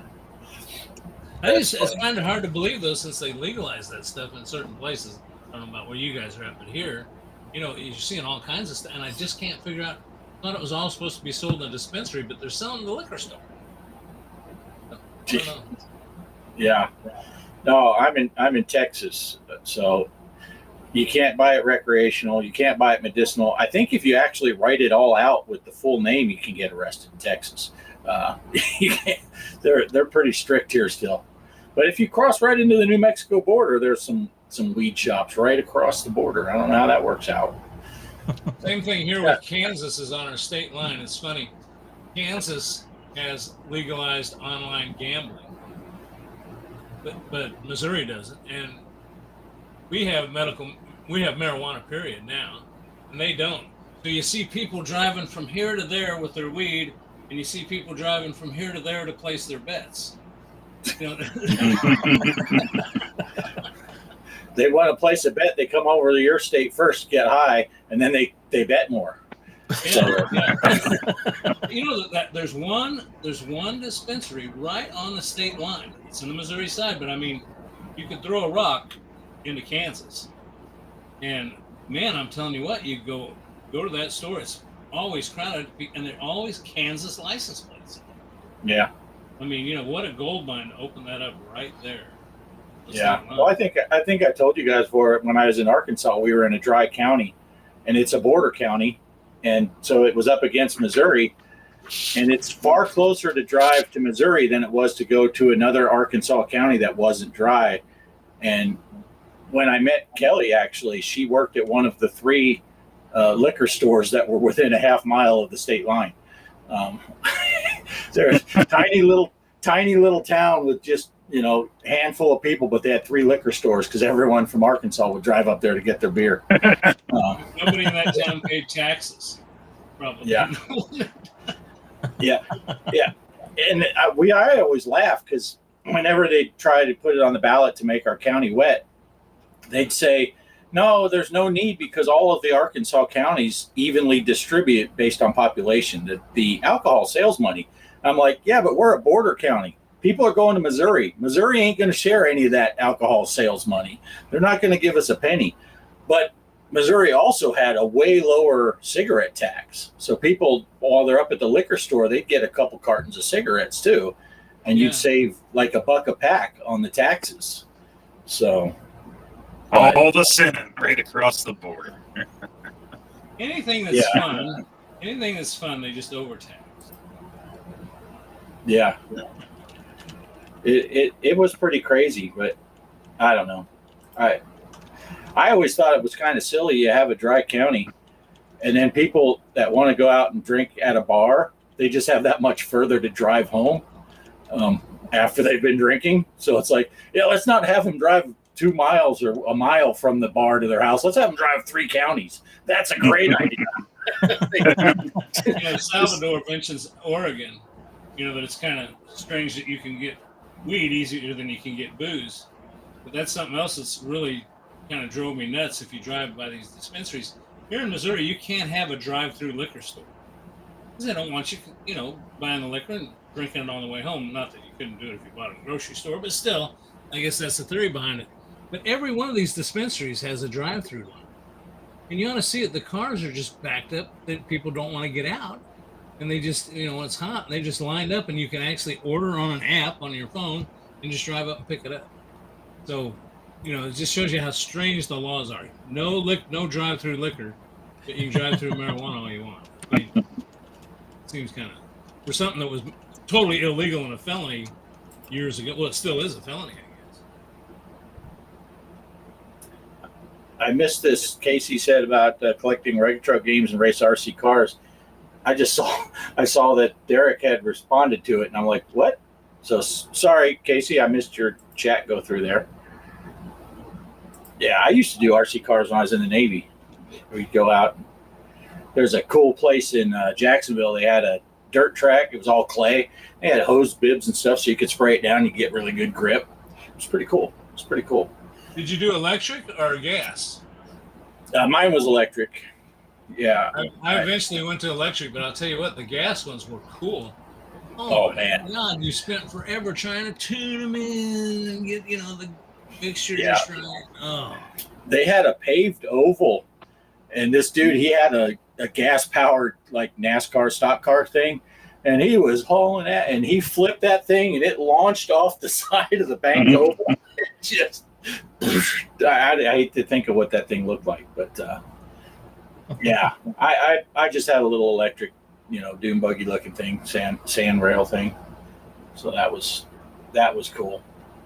It's kind of hard to believe, though, since they legalized that stuff in certain places. I don't know about where you guys are at, but here, you're seeing all kinds of stuff, and I just can't figure out. I thought it was all supposed to be sold in a dispensary, but they're selling in the liquor store. I don't know. Yeah. No, I'm in Texas, so you can't buy it recreational. You can't buy it medicinal. I think if you actually write it all out with the full name, you can get arrested in Texas. They're pretty strict here still. But if you cross right into the New Mexico border, there's some some weed shops right across the border. I don't know how that works out. Same thing here with Kansas is on our state line. It's funny. Kansas has legalized online gambling, but Missouri doesn't. And we have marijuana period now, and they don't. So you see people driving from here to there with their weed, and you see people driving from here to there to place their bets. You know? They want to place a bet. They come over to your state first, get high, and then they bet more. Yeah, yeah. You know that there's one dispensary right on the state line. It's on the Missouri side, but I mean, you could throw a rock into Kansas, and man, I'm telling you what, you go to that store. It's always crowded, and they're always Kansas license plates. Yeah. I mean, you know, what a gold mine to open that up right there. Yeah. Well, I think I told you guys when I was in Arkansas, we were in a dry county, and it's a border county, and so it was up against Missouri, and it's far closer to drive to Missouri than it was to go to another Arkansas county that wasn't dry. And when I met Kelly, actually, she worked at one of the 3 liquor stores that were within a half mile of the state line. They're a tiny little town with just, you know, handful of people, but they had 3 liquor stores because everyone from Arkansas would drive up there to get their beer. Nobody in that town paid taxes, probably. Yeah. Yeah. And I always laugh because whenever they try to put it on the ballot to make our county wet, they'd say, no, there's no need because all of the Arkansas counties evenly distribute based on population the alcohol sales money. I'm like, yeah, but we're a border county. People are going to Missouri. Missouri ain't going to share any of that alcohol sales money. They're not going to give us a penny. But Missouri also had a way lower cigarette tax. So people, while they're up at the liquor store, they'd get a couple cartons of cigarettes too. And you'd save like $1 a pack on the taxes. So all the sinning right across the border. Anything that's fun, they just overtax. Yeah. It was pretty crazy, but I don't know. I always thought it was kind of silly. You have a dry county, and then people that want to go out and drink at a bar, they just have that much further to drive home after they've been drinking. So it's like, yeah, let's not have them drive 2 miles or a mile from the bar to their house. Let's have them drive 3 counties. That's a great idea. You know, Salvador mentions Oregon. You know, that it's kind of strange that you can get weed easier than you can get booze. But that's something else that's really kind of drove me nuts if you drive by these dispensaries. Here in Missouri, you can't have a drive-through liquor store. Because they don't want you, you know, buying the liquor and drinking it on the way home. Not that you couldn't do it if you bought it at a grocery store, but still, I guess that's the theory behind it. But every one of these dispensaries has a drive-through line. And you ought to see it. The cars are just backed up that people don't want to get out. And they just, you know, when it's hot, they just lined up, and you can actually order on an app on your phone and just drive up and pick it up. So, you know, it just shows you how strange the laws are. No drive-through liquor, but you can drive through marijuana all you want. I mean, it seems kind of, for something that was totally illegal and a felony years ago. Well, it still is a felony, I guess. I missed this. Casey said about collecting retro games and race RC cars. I saw that Derek had responded to it, and I'm like, what? So sorry, Casey, I missed your chat go through there. Yeah, I used to do RC cars when I was in the Navy. We'd go out. There's a cool place in Jacksonville. They had a dirt track. It was all clay. They had hose bibs and stuff, so you could spray it down. You get really good grip. It was pretty cool. Did you do electric or gas? Mine was electric. Yeah. I eventually went to electric, but I'll tell you what, the gas ones were cool. Oh man. God, you spent forever trying to tune them in and get, you know, the mixture just right. Oh. They had a paved oval, and this dude, he had a gas-powered, like, NASCAR stock car thing, and he was hauling that, and he flipped that thing, and it launched off the side of the bank oval. It just, I hate to think of what that thing looked like, but yeah, I just had a little electric, you know, dune buggy looking thing, sand rail thing. So that was cool.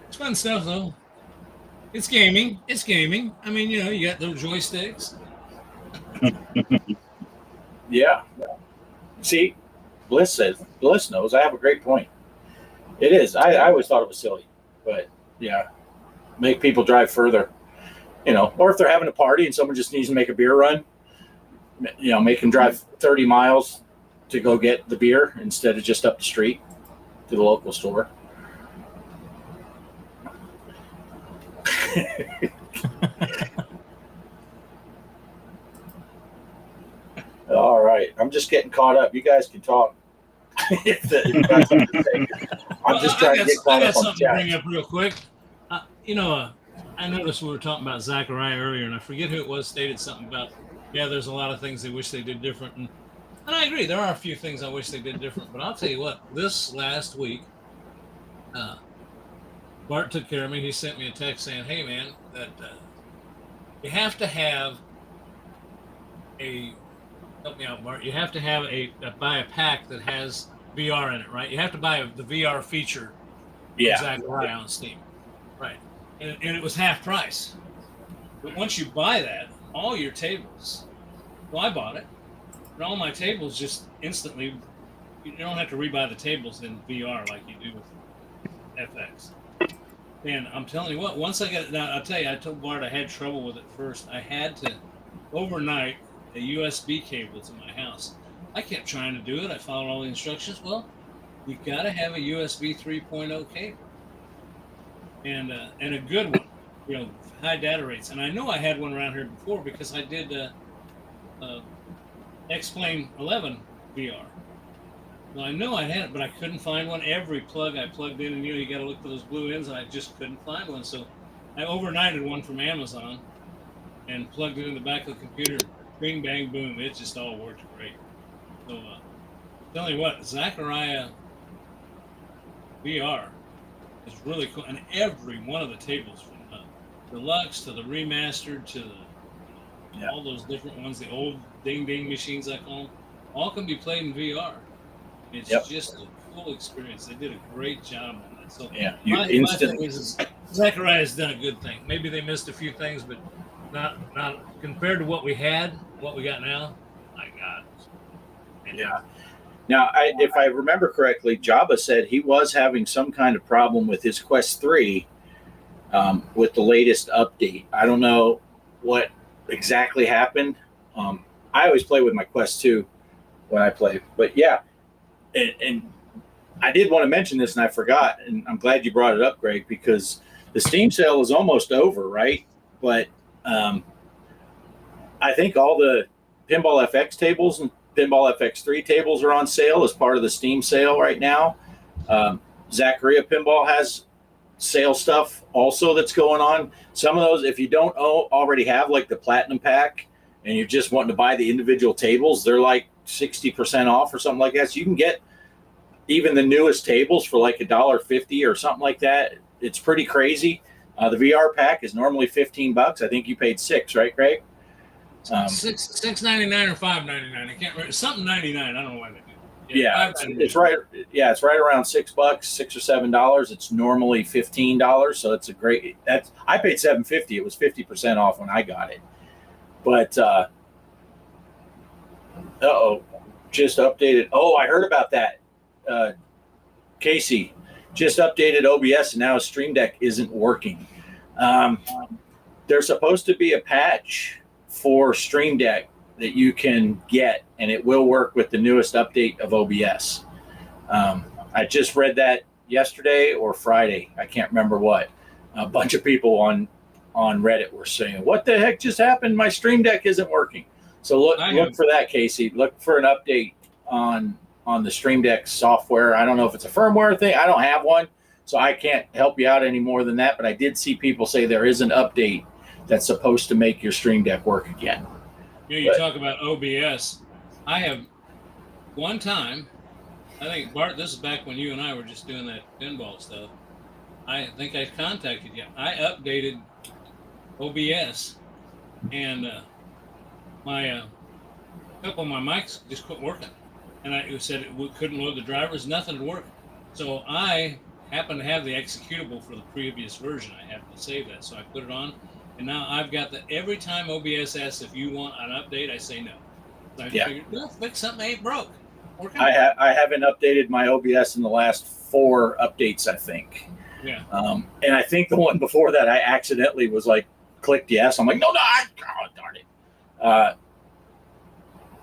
It's fun stuff though. It's gaming. It's gaming. I mean, you know, you got those joysticks. Yeah. See, Bliss knows. I have a great point. It is. I always thought it was silly, but yeah, make people drive further. You know, or if they're having a party and someone just needs to make a beer run, you know, make them drive 30 miles to go get the beer instead of just up the street to the local store. All right, I'm just getting caught up. You guys can talk. I'm just trying to get caught up on the something to chat. bring up real quick. You know, I noticed we were talking about Zachariah earlier, and I forget who it was stated something about, yeah, there's a lot of things they wish they did different. And I agree, there are a few things I wish they did different. But I'll tell you what, this last week, Bart took care of me. He sent me a text saying, hey, man, that you have to have help me out, Bart. You have to have buy a pack that has VR in it, right? You have to buy the VR feature. Yeah. Zachariah on Steam. Right. And it was half price. But once you buy that, all your tables, well, I bought it, and all my tables just instantly, you don't have to rebuy the tables in VR like you do with FX. And I'm telling you what, once I got it, now I'll tell you, I told Bart I had trouble with it first. I had to overnight a USB cable to my house. I kept trying to do it. I followed all the instructions. Well, you got to have a USB 3.0 cable and a good one, you know, high data rates. And I know I had one around here before because I did X-Plane 11 VR. Well, I know I had it, but I couldn't find one. Every plug I plugged in, and you know, you got to look for those blue ends, and I just couldn't find one. So I overnighted one from Amazon and plugged it in the back of the computer. Bing, bang, boom. It just all worked great. So, tell you what, Zachariah VR is really cool. And every one of the tables, from the deluxe to the remastered to all those different ones, the old ding-ding machines, I call them, all can be played in VR. It's just a cool experience. They did a great job on that. So, my thing is Zachariah has done a good thing. Maybe they missed a few things, but not compared to what we had, what we got now. My God. Yeah. Now, if I remember correctly, Jabba said he was having some kind of problem with his Quest 3 with the latest update. I don't know what exactly happened. I always play with my Quest 2 when I play. But yeah, and I did want to mention this and I forgot, and I'm glad you brought it up, Greg, because the Steam sale is almost over, right? But I think all the Pinball FX tables and Pinball FX3 tables are on sale as part of the Steam sale right now. Zachariah Pinball has sale stuff also that's going on. Some of those, if you don't already have like the Platinum Pack and you're just wanting to buy the individual tables, they're like 60% off or something like that. So you can get even the newest tables for like $1.50 or something like that. It's pretty crazy. The VR pack is normally $15. I think you paid $6, right, Greg? $6.99 or $5.99. I can't remember. Something 99. I don't know why they do. Yeah, it's right. Yeah, it's right around $6, $6 or $7. It's normally $15, so it's a great. I paid $7.50. It was 50% off when I got it. But just updated. Oh, I heard about that. Casey just updated OBS, and now his Stream Deck isn't working. There's supposed to be a patch for Stream Deck that you can get, and it will work with the newest update of OBS. I just read that yesterday or Friday. I can't remember what. A bunch of people on Reddit were saying, "What the heck just happened? My Stream Deck isn't working." So look for that, Casey. Look for an update on the Stream Deck software. I don't know if it's a firmware thing. I don't have one, so I can't help you out any more than that. But I did see people say there is an update that's supposed to make your Stream Deck work again. You talk about OBS. I have one time, I think, Bart, this is back when you and I were just doing that pinball stuff. I think I contacted you. I updated OBS, and a couple of my mics just quit working. And it said it couldn't load the drivers, nothing would work. So I happened to have the executable for the previous version. I happened to save that, so I put it on, and now I've got every time OBS asks if you want an update, I say no. So I figured, well, fix something ain't broke. I haven't updated my OBS in the last 4 updates, I think. Yeah. And I think the one before that, I accidentally was like, clicked yes. I'm like, no, oh, darn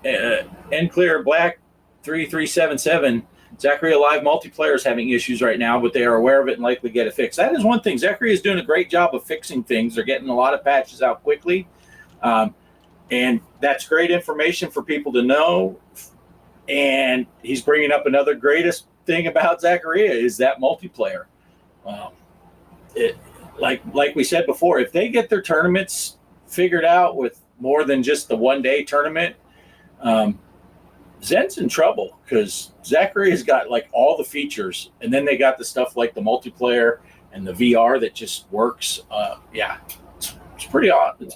it. End clear black 3377. Zachary Live multiplayer is having issues right now, but they are aware of it and likely get it fixed. That is one thing. Zachary is doing a great job of fixing things. They're getting a lot of patches out quickly. And that's great information for people to know. And he's bringing up another greatest thing about Zachariah is that multiplayer. Like we said before, if they get their tournaments figured out with more than just the one-day tournament, Zen's in trouble because Zachariah's got like all the features, and then they got the stuff like the multiplayer and the VR that just works. It's pretty awesome.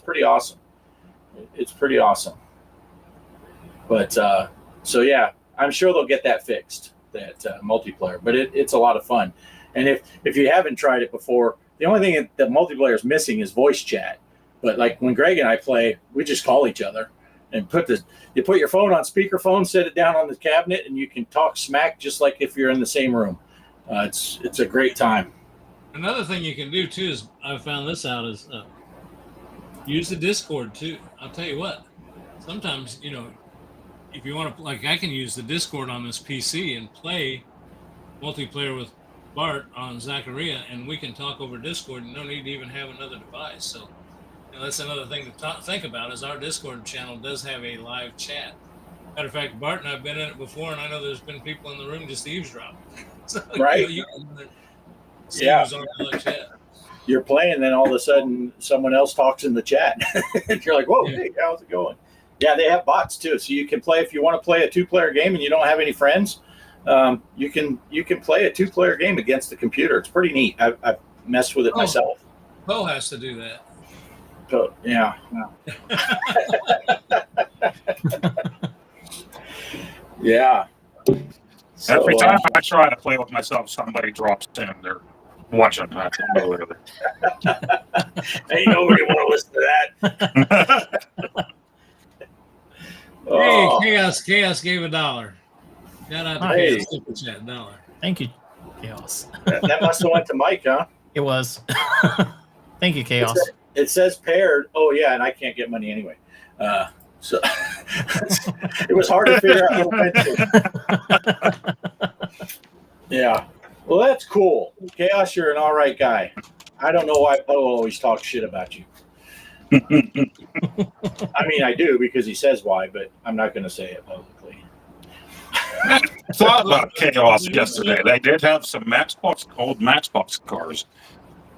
It's pretty awesome. But so yeah, I'm sure they'll get that fixed, that multiplayer. But it's a lot of fun. And if you haven't tried it before, the only thing that multiplayer is missing is voice chat. But like when Greg and I play, we just call each other and you put your phone on speakerphone, set it down on the cabinet, and you can talk smack just like if you're in the same room. It's a great time. Another thing you can do too is I found this out is use the Discord too. I'll tell you what. Sometimes if you want to, like, I can use the Discord on this PC and play multiplayer with Bart on Zachariah, and we can talk over Discord and no need to even have another device. So that's another thing to think about is our Discord channel does have a live chat. Matter of fact, Bart and I've been in it before, and I know there's been people in the room just eavesdropping. So, right. You can see who's on the chat. You're playing, then all of a sudden someone else talks in the chat. And you're like, whoa, hey, how's it going? Yeah, they have bots too. So you can play, if you want to play a 2-player game and you don't have any friends, you can play a 2-player game against the computer. It's pretty neat. I've messed with it myself. Poe has to do that. So, yeah. Yeah. So, every time I try to play with myself, somebody drops in. They're watching. I don't know whether ain't nobody want to listen to that. Hey, Chaos gave $1. Shout out to Chaos Super Chat, $1. Thank you, Chaos. That must have went to Mike, huh? It was. Thank you, Chaos. It says paired. Oh yeah, and I can't get money anyway. So it was hard to figure out how to. Yeah. Well, that's cool. Chaos, you're an all right guy. I don't know why Poe always talks shit about you. I mean, I do because he says why, but I'm not going to say it publicly. I thought about Chaos yesterday. They did have some old Matchbox cars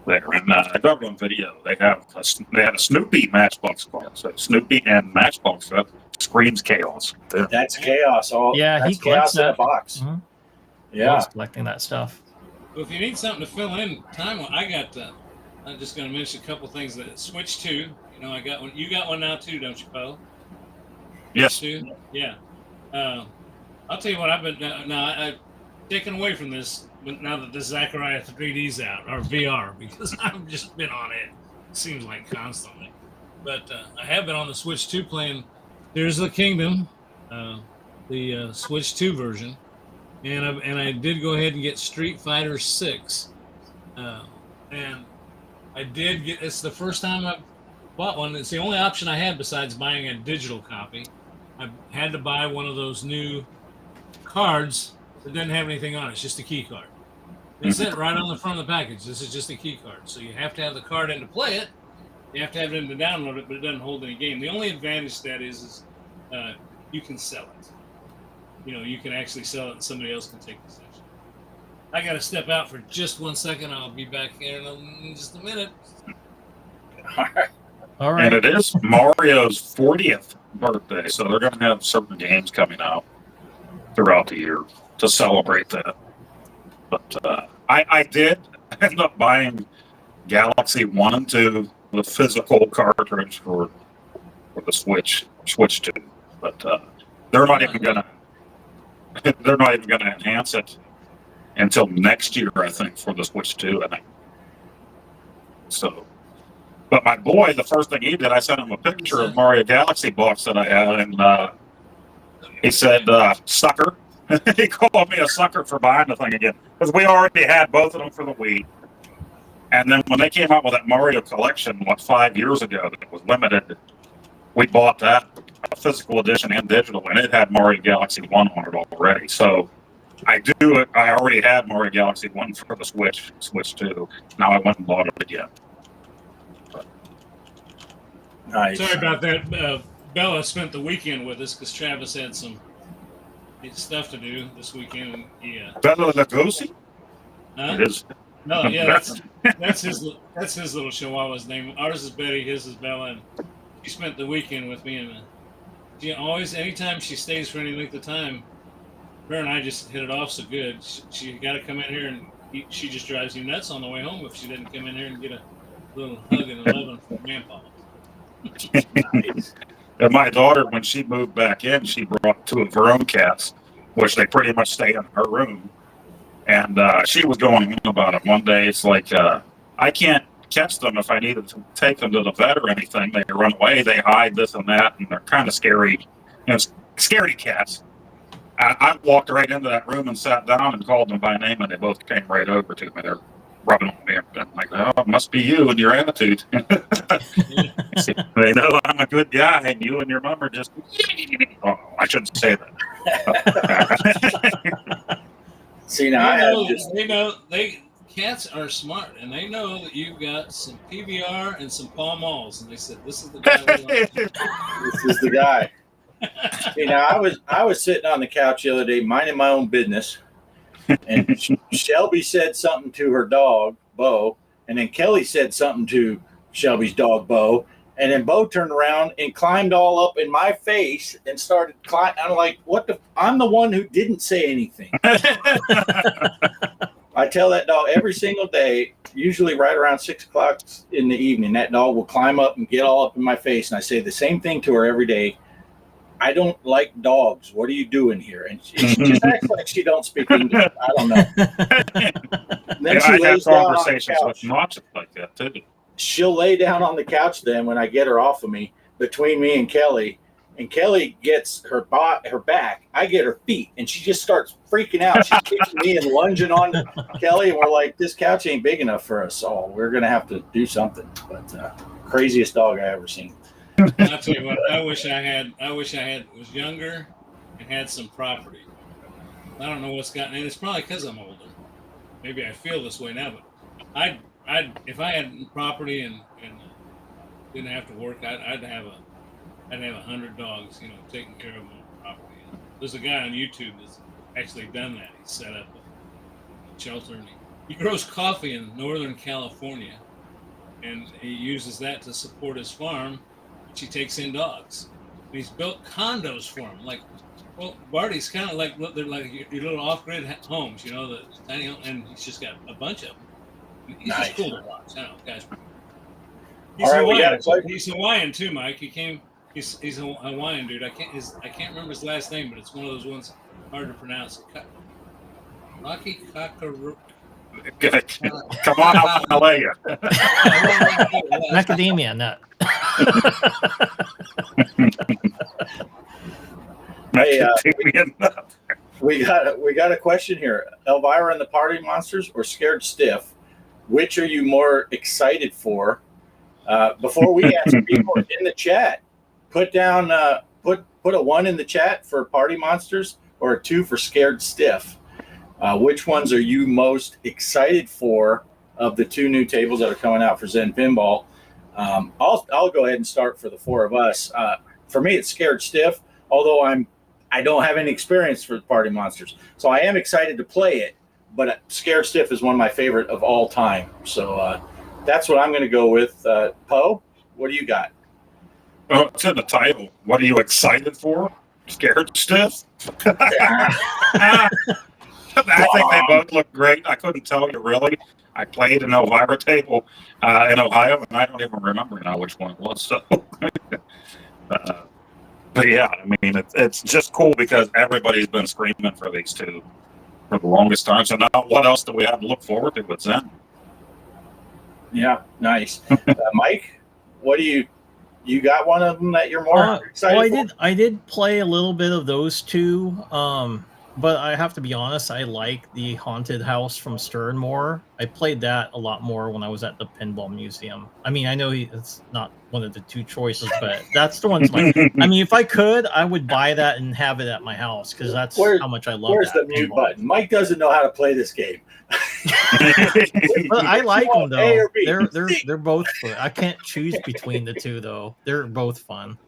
there in a government video. They had a Snoopy Matchbox car. So Snoopy and Matchbox that screams Chaos. That's Chaos. Yeah, he Chaos collects in a that. box. Mm-hmm. Yeah, He's collecting that stuff. Well, if you need something to fill in time, I'm just going to mention a couple things that Switch 2. I got one. You got one now too, don't you, Poe? Yes. Too? Yeah. I'll tell you what. I've been I've taken away from this, but now that the Zachariah 3D's out or VR, because I've just been on it. Seems like constantly, but I have been on the Switch 2 playing Tears of the Kingdom, the Switch 2 version, and I did go ahead and get Street Fighter 6, and I did get. It's the first time I've bought one. It's the only option I had besides buying a digital copy. I had to buy one of those new cards that doesn't have anything on it. It's just a key card. It said right on the front of the package, this is just a key card. So you have to have the card in to play it. You have to have it in to download it, but it doesn't hold any game. The only advantage to that is you can sell it. You can actually sell it and somebody else can take possession. I got to step out for just 1 second. I'll be back here in just a minute. All right. And it is Mario's 40th birthday, so they're going to have certain games coming out throughout the year to celebrate that. But I did end up buying Galaxy 1 and 2, the physical cartridge for the Switch 2. But they're not even gonna enhance it until next year, I think, for the Switch 2. I think. So, but my boy, the first thing he did, I sent him a picture of Mario Galaxy box that I had, and he said, "Sucker." He called me a sucker for buying the thing again because we already had both of them for the Wii. And then when they came out with that Mario collection, 5 years ago, that was limited, we bought that physical edition and digital, and it had Mario Galaxy 1 on it already. So I already had Mario Galaxy 1 for the Switch 2. Now I went and bought it again. Nice. Sorry about that. Bella spent the weekend with us because Travis had some stuff to do this weekend. Yeah. Bella Lugosi? Huh? It is. No, yeah, that's his little chihuahua's name. Ours is Betty, his is Bella, and she spent the weekend with me. And she always, anytime she stays for any length of time, her and I just hit it off so good. She got to come in here, and she just drives you nuts on the way home if she didn't come in here and get a little hug and a loving from Grandpa. Nice. And my daughter, when she moved back in, she brought 2 of her own cats, which they pretty much stay in her room. And she was going on about it one day. It's like, I can't catch them if I needed to take them to the vet or anything. They run away, they hide, this and that, and they're kind of scary, scaredy cats. I walked right into that room and sat down and called them by name, and they both came right over to me. They're rubbing on me. I'm like, oh, it must be you and your attitude. They know I'm a good guy, and you and your mom are just, oh, I shouldn't say that. See, now cats are smart, and they know that you've got some PBR and some Pall Malls, and they said, "This is the guy." This is the guy. See, now I was sitting on the couch the other day, minding my own business, and Shelby said something to her dog Bo, and then Kelly said something to Shelby's dog Bo, and then Bo turned around and climbed all up in my face and started climbing. I'm like, what the? I'm the one who didn't say anything. I tell that dog every single day, usually right around 6 o'clock in the evening, that dog will climb up and get all up in my face. And I say the same thing to her every day. I don't like dogs. What are you doing here? And she just acts like she don't speak English. I don't know. Then she lays down on the couch. With Notch like that too. She'll lay down on the couch then when I get her off of me, between me and Kelly. And Kelly gets her back. I get her feet, and she just starts freaking out. She's kicking me and lunging on Kelly, and we're like, this couch ain't big enough for us all. We're going to have to do something. But craziest dog I ever seen. I'll tell you what, I wish I was younger and had some property. I don't know what's gotten in. It's probably because I'm older. Maybe I feel this way now, but if I had property and didn't have to work, I'd have 100 dogs, taking care of my property. There's a guy on YouTube that's actually done that. He's set up a shelter, and he grows coffee in Northern California, and he uses that to support his farm, which he takes in dogs. And he's built condos for them. Barty's kind of like, they're like your little off-grid homes, the tiny home, and he's just got a bunch of them. He's just cool to watch. I don't know, guys. He's Hawaiian. He's Hawaiian too, Mike. He's a Hawaiian dude. I can't remember his last name, but it's one of those ones hard to pronounce. Rocky Kakaru. Come on out from LA. Macadamia nut. Hey, we got a question here. Elvira and the Party Monsters or Scared Stiff? Which are you more excited for? Before we answer, people in the chat, put down put a 1 in the chat for Party Monsters or a 2 for Scared Stiff. Which ones are you most excited for of the 2 new tables that are coming out for Zen Pinball? I'll go ahead and start for the 4 of us. For me, it's Scared Stiff, although I don't have any experience for Party Monsters, so I am excited to play it. But Scared Stiff is one of my favorite of all time, so that's what I'm going to go with. Poe, what do you got? Oh, it's in the title. What are you excited for? Scared Stiff? I think they both look great. I couldn't tell you really. I played an Elvira table in Ohio, and I don't even remember now which one it was. So, but yeah, I mean, it's just cool because everybody's been screaming for these 2. for the longest time. So now, what else do we have to look forward to with Zen? Yeah, nice. Mike, what do you got one of them that you're more excited for? I did play a little bit of those two. But I have to be honest, I like the Haunted House from Stern more. I played that a lot more when I was at the Pinball Museum. I mean, I know it's not one of the two choices, but that's the one's I mean, if I could, I would buy that and have it at my house because that's how much I love Where's that the mute pinball. button? Mike doesn't know how to play this game. But I like them A though. or B? They're both fun. I can't choose between the two though. They're both fun.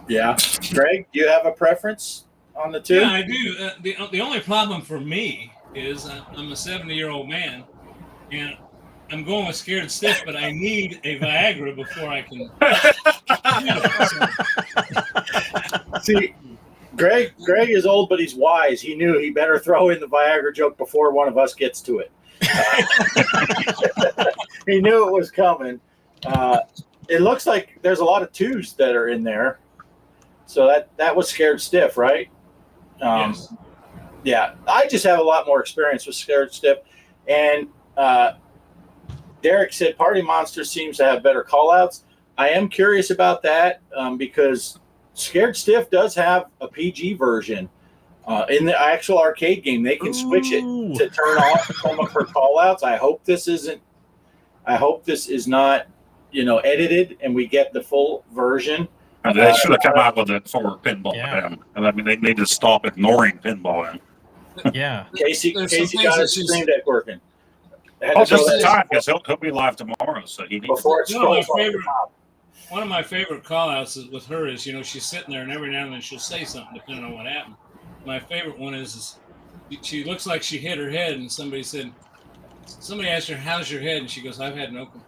Yeah. Greg, do you have a preference on the two? Yeah, I do. The only problem for me is I'm a 70-year-old man, and I'm going with Scared Stiff, but I need a Viagra before I can. See, Greg is old, but he's wise. He knew he better throw in the Viagra joke before one of us gets to it. He knew it was coming. It looks like there's a lot of twos that are in there. So that was Scared Stiff, right? Yes. Yeah, I just have a lot more experience with Scared Stiff. And Derek said Party Monster seems to have better callouts. I am curious about that because Scared Stiff does have a PG version. In the actual arcade game, they can switch it to turn off some of her callouts. I hope this is not, edited and we get the full version. They should have come out with it for pinball. Yeah. And I mean, they need to stop ignoring pinball. Yeah. Casey got his Stream Deck working. Just in time because he'll be live tomorrow. So he needs before it scrolls one of my favorite call-outs with her is, she's sitting there and every now and then she'll say something depending on what happened. My favorite one is she looks like she hit her head and somebody asked her, how's your head? And she goes, I've had no complaints.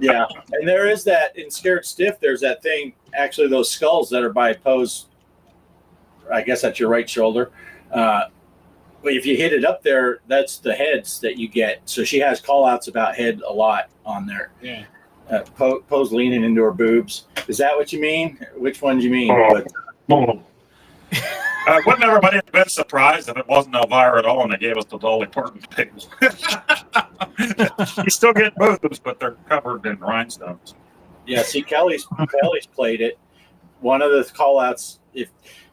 Yeah. And there is that in Scared Stiff, there's that thing, actually those skulls that are by Pose, I guess that's your right shoulder. But if you hit it up there, that's the heads that you get. So she has call outs about head a lot on there. Yeah. Pose leaning into her boobs. Is that what you mean? Which one do you mean? Wouldn't everybody have been surprised if it wasn't Elvira at all and they gave us the Dolly Parton pickles? You still get boobs, but they're covered in rhinestones. Yeah, see, Kelly's played it. One of the call outs, if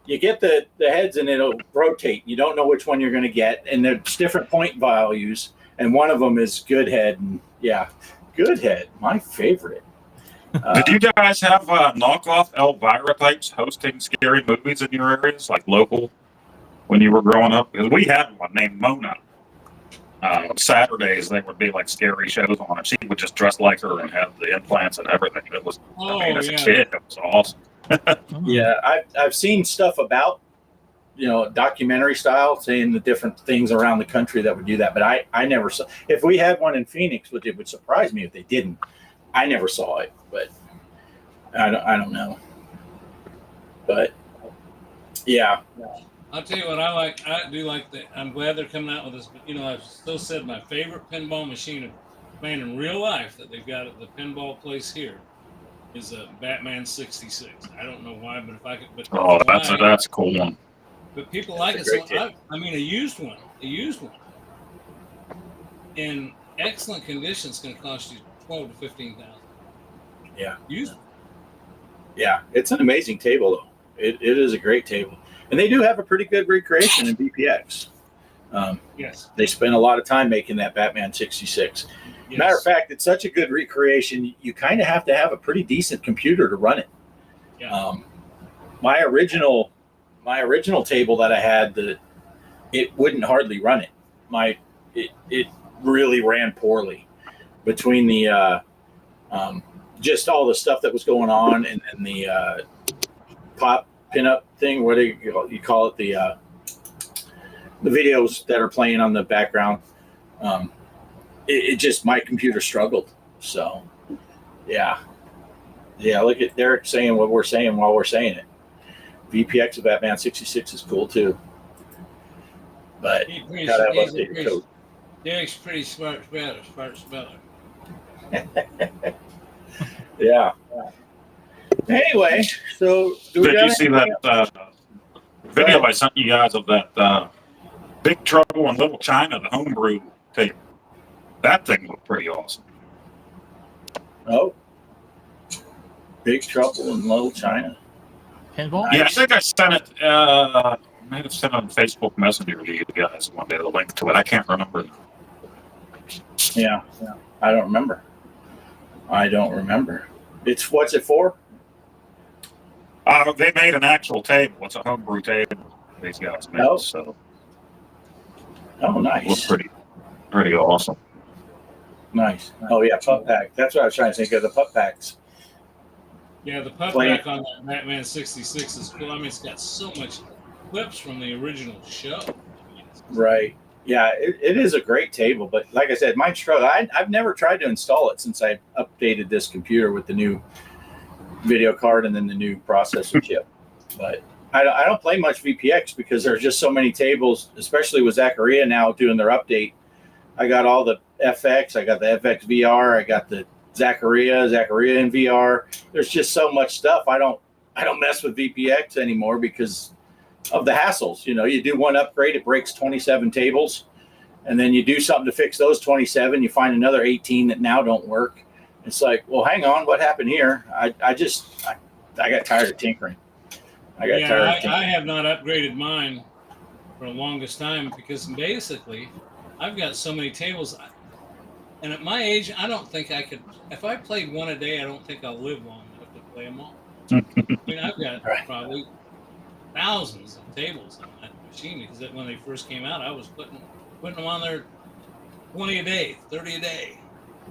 you get the heads and it'll rotate, you don't know which one you're going to get, and there's different point values, and one of them is good head. And yeah, good head, my favorite. Did you guys have knockoff Elvira types hosting scary movies in your areas, like local, when you were growing up? Because we had one named Mona. Saturdays, they would be like scary shows on it. She would just dress like her and have the implants and everything. It was, as a kid, it was awesome. Yeah, I've seen stuff about, documentary style, saying the different things around the country that would do that. But I never saw. If we had one in Phoenix, which it would surprise me if they didn't. I never saw it, but I don't know. But yeah. I'll tell you what I like. I do like that. I'm glad they're coming out with this. But I've still said my favorite pinball machine playing in real life that they've got at the pinball place here is a Batman 66. I don't know why, but if I could. But that's a cool one. But people like it. So I mean, a used one in excellent condition is going to cost you $12,000 to $15,000. Yeah. Used. Yeah, it's an amazing table though. It is a great table. And they do have a pretty good recreation in BPX. Yes. They spent a lot of time making that Batman 66. Yes. Matter of fact, it's such a good recreation, you kind of have to have a pretty decent computer to run it. Yeah. My original table that I had, it wouldn't hardly run it. It really ran poorly between the just all the stuff that was going on and then the pop pinup thing. What do you call it? The videos that are playing on the background. It just, my computer struggled. So yeah. Look at Derek saying what we're saying while we're saying it. VPX of Batman 66 is cool too. But gotta have updated code. Derek's pretty smart speller. Yeah. Anyway, so did you see that video I sent you guys of that Big Trouble in Little China, the homebrew table. That thing looked pretty awesome. Oh, Big Trouble in Little China. Pinball? Yeah, I think I sent it. I might have sent it on Facebook Messenger to you guys one day, the link to it. I can't remember. Yeah. I don't remember. It's what's it for? They made an actual table. It's a homebrew table. These guys made. Oh. So Oh, it nice. looked pretty awesome. Nice. Oh, yeah, pup pack. That's what I was trying to think of, the pup packs. Yeah, the pup Play- back on that Batman 66 is cool. I mean, it's got so much clips from the original show. Right. Yeah, it is a great table, but like I said, mine's struggle. I've never tried to install it since I updated this computer with the new video card and then the new processor chip. But I don't play much VPX because there's just so many tables, especially with Zaccaria now doing their update. I got all the FX, I got the FX VR, I got the Zaccaria in VR. There's just so much stuff. I don't mess with VPX anymore because of the hassles. You know, you do one upgrade, it breaks 27 tables, and then you do something to fix those 27, you find another 18 that now don't work. It's like, well, hang on, what happened here? I got tired of tinkering. I have not upgraded mine for the longest time because basically I've got so many tables, and at my age, I don't think I could. If I played one a day, I don't think I'll live long enough to play them all. I mean, I've got probably thousands of tables on that machine because when they first came out, I was putting them on there 20 a day, 30 a day.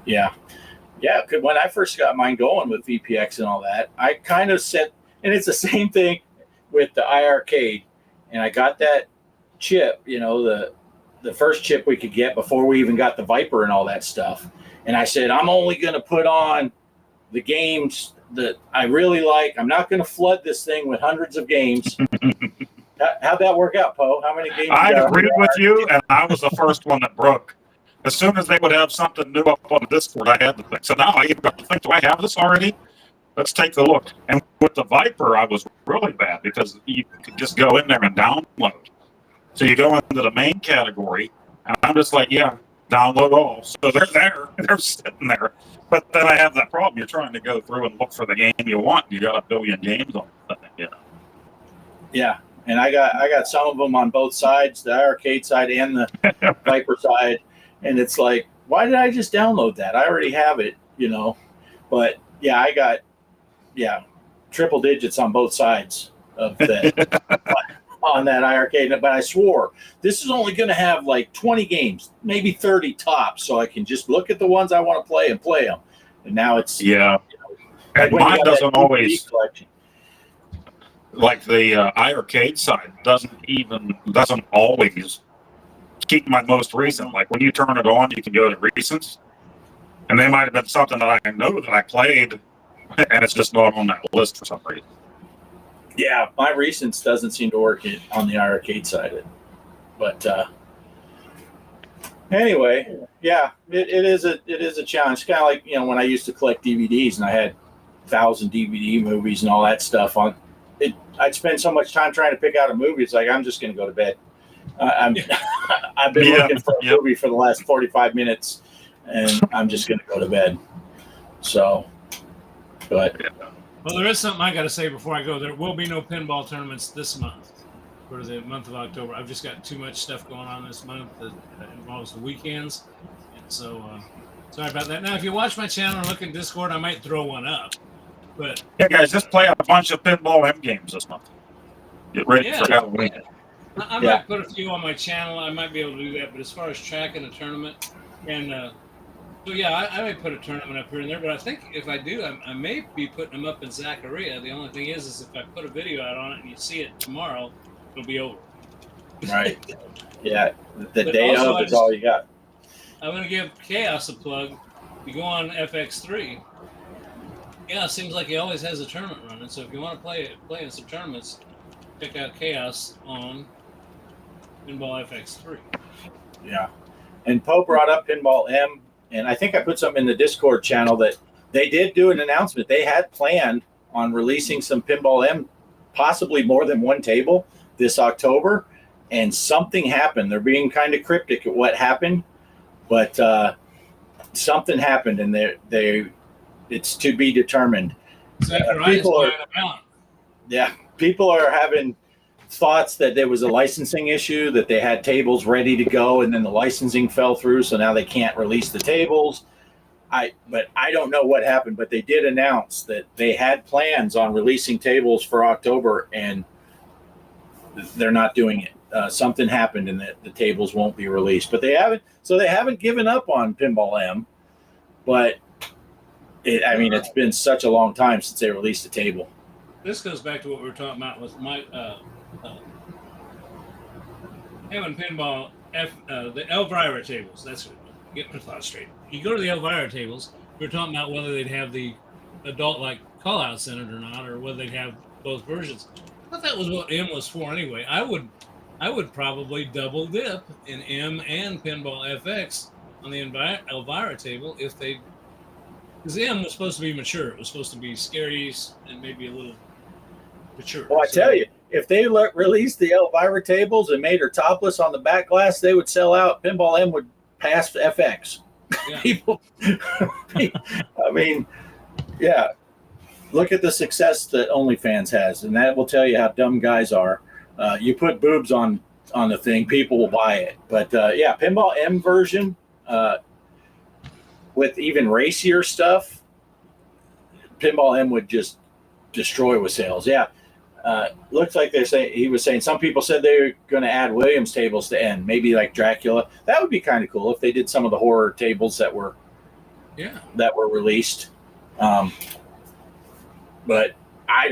Yeah. Because when I first got mine going with VPX and all that, I kind of said, and it's the same thing with the iArcade, and I got that chip, you know, the first chip we could get before we even got the Viper and all that stuff. And I said, I'm only going to put on the games that I really like. I'm not going to flood this thing with hundreds of games. How'd that work out, Poe? How many games? I agreed with you, and I was the first one that broke. As soon as they would have something new up on the Discord, I had to think. So now I got to think, do I have this already? Let's take a look. And with the Viper, I was really bad because you could just go in there and download. So you go into the main category, and I'm just like, yeah, download all. So they're there, they're sitting there. But then I have that problem. You're trying to go through and look for the game you want. You got a billion games on it. Yeah, and I got some of them on both sides, the arcade side and the Viper side. And it's like, why did I just download that? I already have it, you know. But yeah, I got triple digits on both sides of that on that iArcade. But I swore this is only going to have like 20 games, maybe 30 tops, so I can just look at the ones I want to play and play them. And now it's and mine doesn't always like the iArcade side doesn't always keep my most recent. Like when you turn it on, you can go to recents, and they might have been something that I know that I played, and it's just not on that list for some reason. Yeah, my recents doesn't seem to work on the arcade side. But anyway, yeah, it is a challenge. It's kind of like, you know, when I used to collect DVDs and I had 1,000 DVD movies and all that stuff on it. I'd spend so much time trying to pick out a movie. It's like, I'm just going to go to bed. I've been looking for a movie for the last 45 minutes, and I'm just going to go to bed. So, but well, there is something I got to say before I go. There will be no pinball tournaments this month for the month of October. I've just got too much stuff going on this month that involves the weekends, and so sorry about that. Now, if you watch my channel and look in Discord, I might throw one up. But yeah, guys, just play a bunch of Pinball M games this month. Get ready for Halloween. I might put a few on my channel. I might be able to do that. But as far as tracking a tournament, and so yeah, I may put a tournament up here and there. But I think if I do, I may be putting them up in Zaccaria. The only thing is if I put a video out on it and you see it tomorrow, it'll be over. Right. Yeah. The day of is all you got. I'm going to give Chaos a plug. You go on FX3. Yeah, it seems like he always has a tournament running. So if you want to play in some tournaments, check out Chaos on Pinball FX3. Yeah. And Poe brought up Pinball M, and I think I put something in the Discord channel that they did do an announcement. They had planned on releasing some Pinball M, possibly more than one table. this October, and something happened. They're being kind of cryptic at what happened, but something happened, and it's to be determined. People are having thoughts that there was a licensing issue, that they had tables ready to go, and then the licensing fell through, so now they can't release the tables. But I don't know what happened, but they did announce that they had plans on releasing tables for October, and they're not doing it. Something happened, and the tables won't be released. But they haven't given up on Pinball M. But it's been such a long time since they released a table. This goes back to what we were talking about with my having Pinball the Elvira tables. That's what, get my thoughts straight. You go to the Elvira tables, we were talking about whether they'd have the adult like call outs in it or not, or whether they'd have both versions. I thought that was what M was for anyway. I would probably double dip in M and Pinball FX on the Elvira table because M was supposed to be mature. It was supposed to be scary and maybe a little mature. Well, I tell you, if they released the Elvira tables and made her topless on the back glass, they would sell out. Pinball M would pass FX. Yeah. People, I mean, yeah. Look at the success that OnlyFans has, and that will tell you how dumb guys are. You put boobs on the thing, people will buy it. But Pinball M version with even racier stuff, Pinball M would just destroy with sales. Yeah. Looks like he was saying some people said they were going to add Williams tables to end, maybe like Dracula. That would be kind of cool if they did some of the horror tables that were released. But I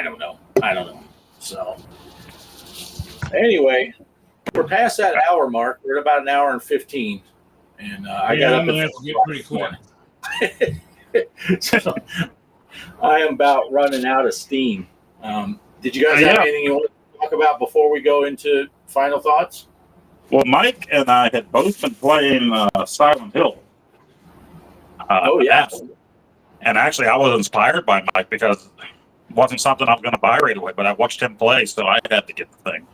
don't know. So anyway, we're past that hour mark. We're at about an hour and 15, and I'm gonna have to get pretty quick. So I am about running out of steam. Did you guys have anything you want to talk about before we go into final thoughts? Well, Mike and I had both been playing Silent Hill. And actually, I was inspired by Mike because it wasn't something I was going to buy right away, but I watched him play, so I had to get the thing.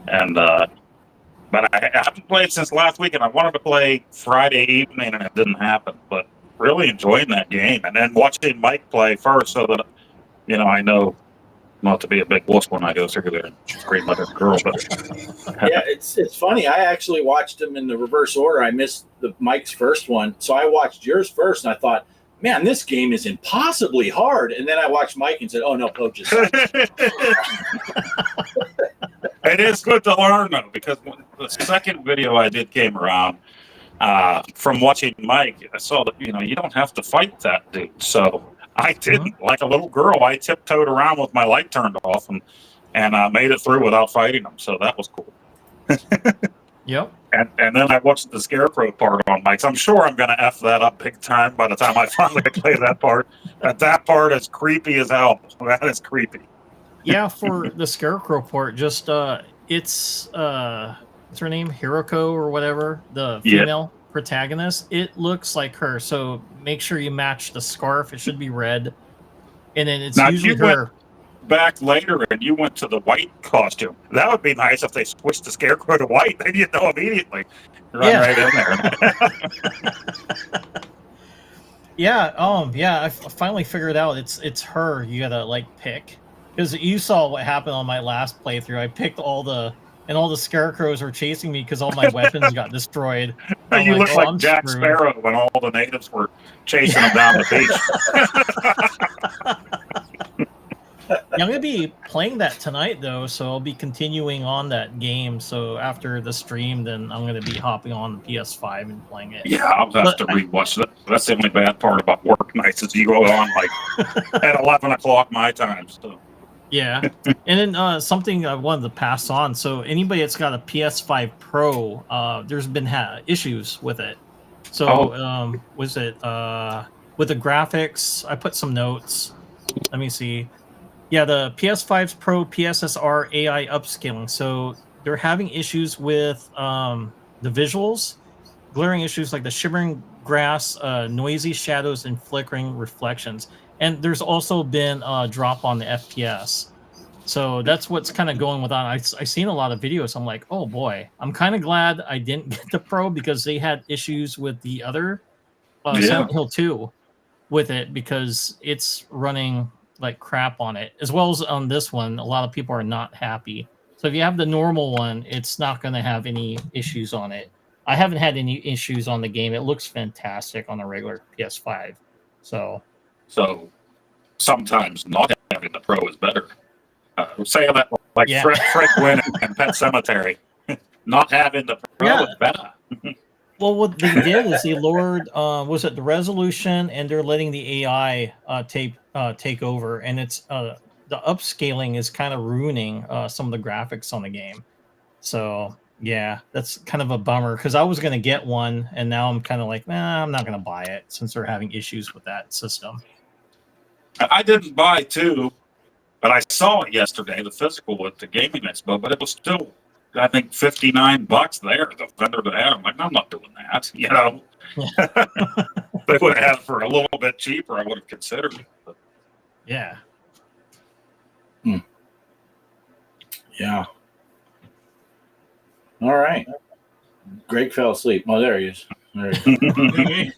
And but I haven't played since last week, and I wanted to play Friday evening, and it didn't happen. But really enjoying that game, and then watching Mike play first, so that I know not to be a big wuss when I go through there and scream like a girl. But yeah, it's funny. I actually watched him in the reverse order. I missed Mike's first one, so I watched yours first, and I thought, man, this game is impossibly hard. And then I watched Mike and said, oh, no, Poach is It is good to learn, though, because when the second video I did came around, from watching Mike, I saw that, you don't have to fight that dude. So I didn't. Like a little girl, I tiptoed around with my light turned off and made it through without fighting him. So that was cool. Yep. And then I watched the Scarecrow part on Mike's. I'm sure I'm going to F that up big time by the time I finally play that part. That part is creepy as hell. That is creepy. Yeah, for the Scarecrow part, just it's what's her name? Hiroko or whatever, the female protagonist. It looks like her, so make sure you match the scarf. It should be red. And then it's now, usually her. Back later and you went to the white costume. That would be nice if they switched the Scarecrow to white. Then you'd know immediately. Run right in there. I finally figured out it's her you gotta pick, because you saw what happened on my last playthrough. I picked all the Scarecrows were chasing me because all my weapons got destroyed. You look like Jack Sparrow when all the natives were chasing him down the beach. I'm going to be playing that tonight, though, so I'll be continuing on that game. So after the stream, then I'm going to be hopping on the PS5 and playing it. Yeah, I'll have to rewatch that. That's the only bad part about work nights is you go on at 11 o'clock my time. So. Yeah. And then something I wanted to pass on. So anybody that's got a PS5 Pro, there's been issues with it. So was it with the graphics? I put some notes. Let me see. Yeah, the PS5's Pro PSSR AI upscaling. So they're having issues with the visuals, glaring issues like the shimmering grass, noisy shadows, and flickering reflections. And there's also been a drop on the FPS. So that's what's kind of going with on. I seen a lot of videos. I'm like, oh boy, I'm kind of glad I didn't get the Pro because they had issues with the other Silent Hill 2 with it because it's running like crap on it, as well as on this one. A lot of people are not happy. So if you have the normal one, it's not going to have any issues on it. I haven't had any issues on the game. It looks fantastic on a regular PS5. So sometimes not having the Pro is better. Saying that like Fred Gwynn and Pet Cemetery, not having the Pro is better. Well, what they did is they lowered, was it the resolution, and they're letting the AI take over, and it's the upscaling is kind of ruining some of the graphics on the game. So yeah, that's kind of a bummer because I was going to get one, and now I'm kind of like, nah, I'm not going to buy it since they're having issues with that system. I didn't buy two, but I saw it yesterday, the physical with the gaming expo, but it was still, I think, $59 there. The vendor that had, I'm like, I'm not doing that. You know, they would have had it for a little bit cheaper. I would have considered it. But. Yeah. Yeah. All right. Greg fell asleep. Oh, there he is. There he is.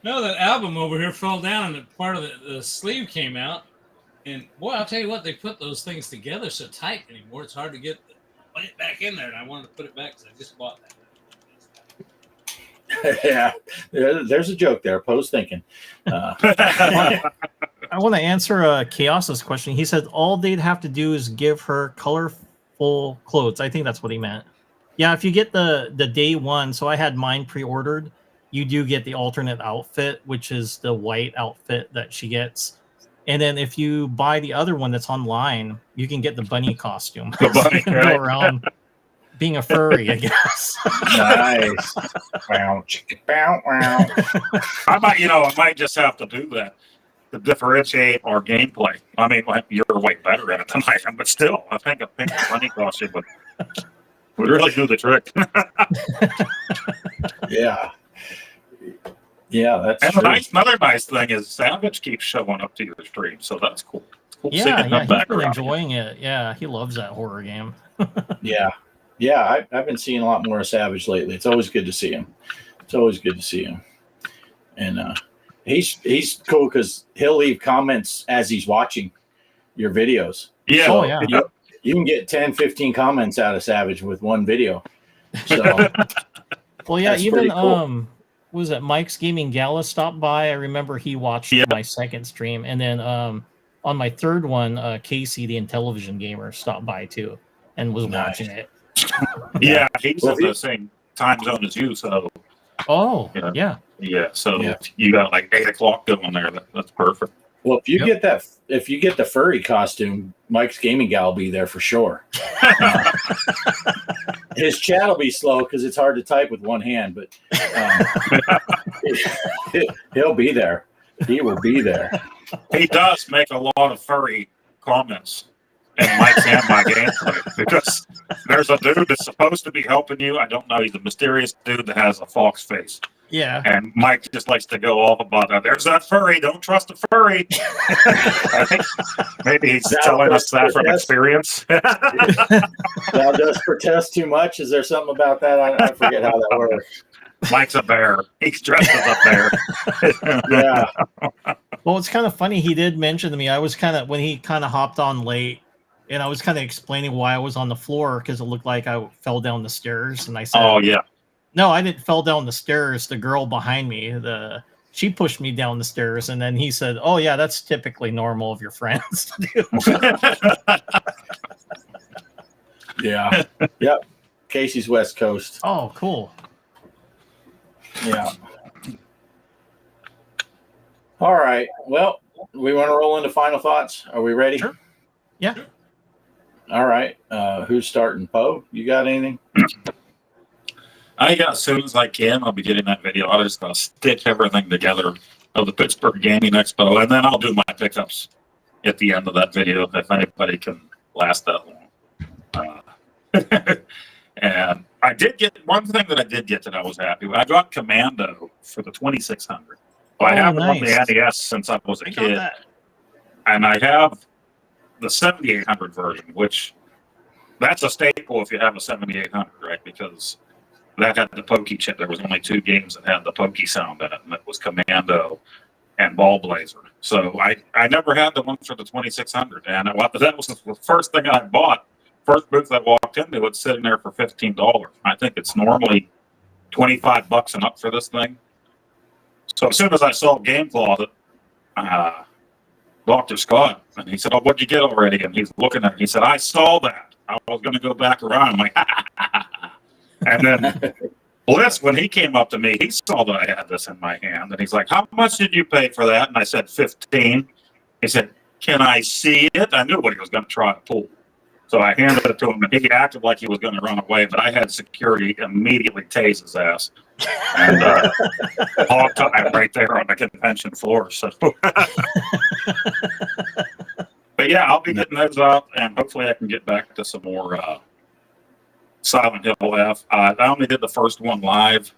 No, that album over here fell down and part of the sleeve came out. And boy, I'll tell you what, they put those things together so tight anymore. It's hard to get it back in there. And I wanted to put it back because I just bought that. Yeah, there's a joke there. Poe's thinking. I want to answer Chaos's question. He said all they'd have to do is give her colorful clothes. I think that's what he meant. Yeah, if you get the day one, so I had mine pre-ordered, you do get the alternate outfit, which is the white outfit that she gets. And then if you buy the other one that's online, you can get the bunny costume. The bunny, so go around being a furry, I guess. Nice. Bow, chicka, bow, wow. I might just have to do that to differentiate our gameplay. I mean, you're way better at it than I am, but still, I think a pink bunny costume would really do the trick. Yeah. Yeah, that's and true. Another nice thing is Savage keeps showing up to your stream, so that's cool. It's cool Yeah, he's been enjoying it. Yeah, he loves that horror game. Yeah, I've been seeing a lot more of Savage lately. It's always good to see him. And he's cool because he'll leave comments as he's watching your videos. Yeah. Oh, yeah. You can get 10, 15 comments out of Savage with one video. So, well, yeah, even cool. was it Mike's Gaming Gala stopped by? I remember he watched my second stream, and then on my third one, Casey, the Intellivision gamer, stopped by too and was watching it. Yeah, he's in the same time zone as you, so. Oh, yeah. So you got like 8 o'clock going there. That's perfect. Well, if you get the furry costume, Mike's Gaming Gal will be there for sure. His chat will be slow because it's hard to type with one hand, but he'll be there. He will be there. He does make a lot of furry comments in Mike's and my gameplay because there's a dude that's supposed to be helping you. I don't know. He's a mysterious dude that has a fox face. Yeah. And Mike just likes to go off about that. There's that furry. Don't trust a furry. I think maybe he's telling us that from experience. Thou does protest too much. Is there something about that? I forget how that works. Mike's a bear. He's dressed as a bear. Yeah. Well, it's kind of funny. He did mention to me, I was when he hopped on late, and I was kind of explaining why I was on the floor because it looked like I fell down the stairs. And I said, oh, yeah. No, I didn't fell down the stairs. The girl behind me, she pushed me down the stairs. And then he said, oh, yeah, that's typically normal of your friends to do. Yeah. Yep. Casey's West Coast. Oh, cool. Yeah. All right. Well, we want to roll into final thoughts. Are we ready? Sure. Yeah. All right. Who's starting? Poe, you got anything? I got as soon as I can. I'll be getting that video. I'll just stitch everything together of the Pittsburgh Gaming Expo, and then I'll do my pickups at the end of that video if anybody can last that long. And I did get one thing that I did get that I was happy with. I got Commando for the 2600. I haven't won the NES since I was a kid, and I have the 7800 version, which that's a staple if you have a 7800, right? Because that had the pokey chip. There was only 2 games that had the pokey sound in it, and that was Commando and Ball Blazer. So I never had the one for the 2600, and that was the first thing I bought. First booth I walked into, it's sitting there for $15. I think it's normally $25 and up for this thing. So as soon as I saw Game Closet, Dr. Scott, and he said, "Oh, what'd you get already?" And he's looking at it. He said, "I saw that. I was going to go back around." I'm like, and then Bliss, when he came up to me, he saw that I had this in my hand, and he's like, "How much did you pay for that?" And I said, $15. He said, "Can I see it?" I knew what he was going to try to pull. So I handed it to him, and he acted like he was going to run away, but I had security immediately tase his ass. And hog tie right there on the convention floor. So, but yeah, I'll be getting those out, and hopefully I can get back to some more Silent Hill F. I only did the first one live.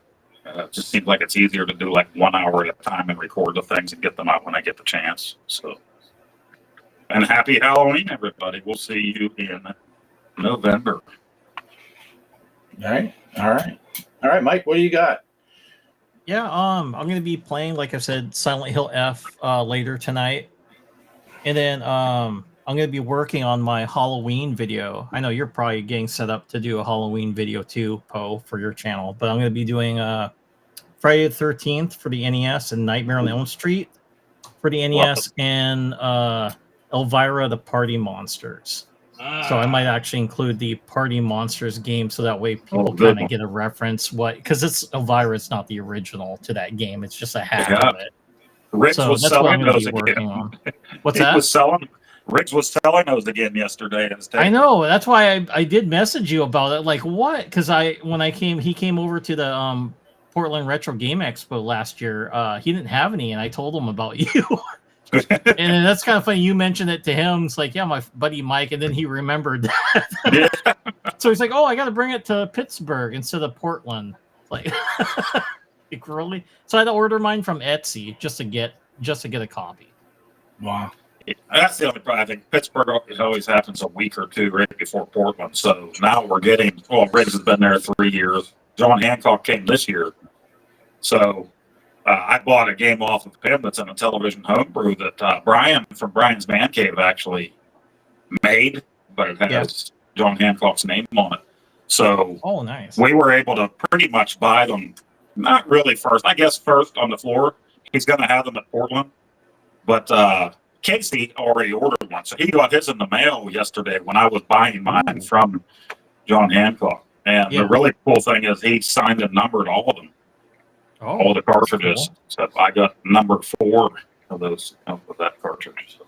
It just seems like it's easier to do like 1 hour at a time and record the things and get them out when I get the chance. So. And happy Halloween, everybody. We'll see you in November. All right, Mike, what do you got? Yeah, I'm gonna be playing, like I said, Silent Hill F later tonight. And then I'm gonna be working on my Halloween video. I know you're probably getting set up to do a Halloween video too, Poe, for your channel, but I'm gonna be doing Friday the 13th for the NES and Nightmare on Elm Street for the NES and Elvira the Party Monsters. So I might actually include the Party Monsters game, so that way people kind of get a reference because it's Elvira. It's not the original to that game. It's just a hack of it. Riggs was selling those again. What's that? Riggs was selling those again yesterday. I know. That's why I did message you about it. Like, what? Because he came over to the Portland Retro Game Expo last year. He didn't have any, and I told him about you. And that's kind of funny. You mentioned it to him. It's like, yeah, my buddy Mike, and then he remembered that. So he's like, "Oh, I got to bring it to Pittsburgh instead of Portland." Like, like really? So I had to order mine from Etsy just to get a copy. Wow, that's the only problem. I think Pittsburgh always happens a week or two right before Portland. So now we're getting. Well, Riggs has been there 3 years. John Hancock came this year, so. I bought a game off of him that's in a television homebrew that Brian from Brian's Man Cave actually made, but it has John Hancock's name on it. So nice. We were able to pretty much buy them, not really first, I guess first on the floor. He's going to have them at Portland. But Casey already ordered one. So he got his in the mail yesterday when I was buying mine from John Hancock. And the really cool thing is he signed and numbered all of them. All the cartridges. Cool. So I got number 4 of those with that cartridge. So.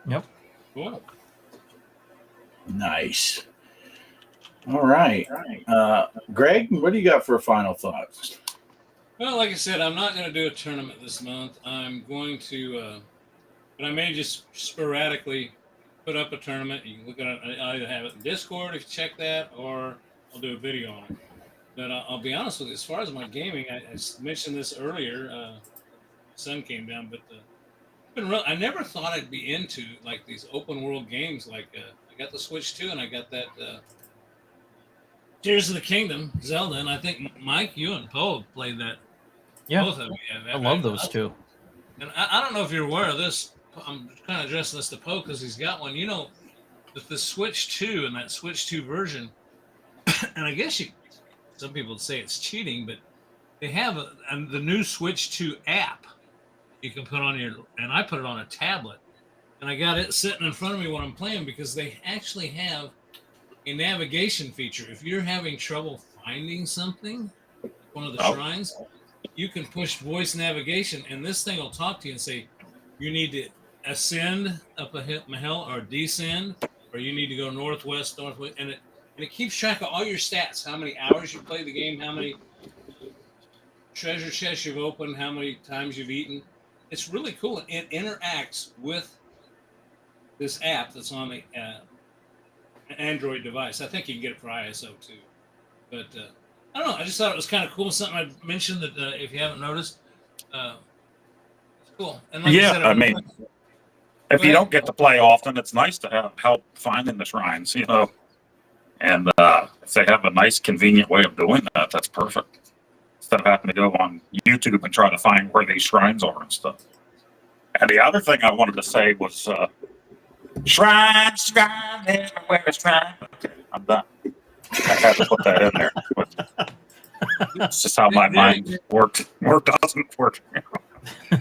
Yep. Cool. Nice. All right. Greg, what do you got for final thoughts? Well, like I said, I'm not going to do a tournament this month. I'm going to, but I may just sporadically put up a tournament. You can look at it. I either have it in Discord if you check that, or I'll do a video on it. But I'll be honest with you, as far as my gaming, I mentioned this earlier. Sun came down, but I never thought I'd be into like these open world games. Like I got the Switch 2, and I got that Tears of the Kingdom, Zelda, and I think Mike, you and Poe played that. Yeah, both of you. I love those two. And I don't know if you're aware of this. I'm kind of addressing this to Poe because he's got one. You know, with the Switch 2 and that Switch 2 version, and I guess some people would say it's cheating, but they have the new Switch 2 app you can put on and I put it on a tablet, and I got it sitting in front of me when I'm playing because they actually have a navigation feature. If you're having trouble finding something, one of the shrines, you can push voice navigation, and this thing will talk to you and say, you need to ascend up a hill or descend, or you need to go northwest, and it keeps track of all your stats, how many hours you play the game, how many treasure chests you've opened, how many times you've eaten. It's really cool. It interacts with this app that's on the Android device. I think you can get it for ISO too. But I don't know. I just thought it was kind of cool. Something I mentioned that if you haven't noticed, it's cool. And like I said, If you don't get to play often, it's nice to have help finding the shrines, And if they have a nice, convenient way of doing that, that's perfect. Instead of having to go on YouTube and try to find where these shrines are and stuff. And the other thing I wanted to say was, shrine, everywhere is shrine. Okay, I'm done. I had to put that in there. But it's just how my mind worked. Work doesn't work.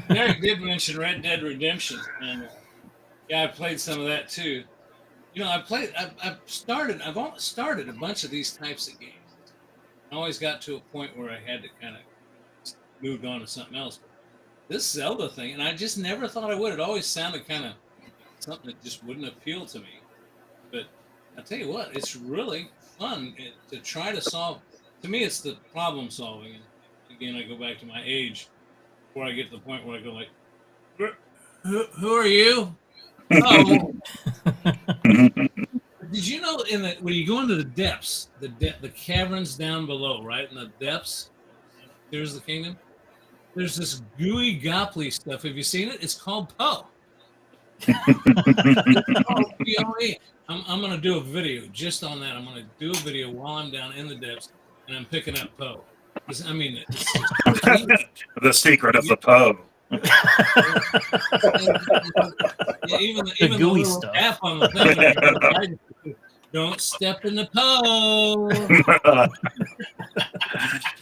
Derek did mention Red Dead Redemption, and I played some of that too. I've almost started a bunch of these types of games. I always got to a point where I had to kind of move on to something else. This Zelda thing, and I just never thought I would. It always sounded kind of something that just wouldn't appeal to me. But I tell you what, it's really fun to try to solve. To me, it's the problem solving. And again, I go back to my age before I get to the point where I go like, "Who are you?" Oh. Did you know when you go into the depths, the caverns down below, right in the depths, there's the kingdom. There's this gooey gobbly stuff. Have you seen it? It's called Poe. I'm going to do a video just on that. I'm going to do a video while I'm down in the depths and I'm picking up Poe. I mean, it's the secret of the Poe. Even the gooey stuff. App on the thing, don't step in the Poe.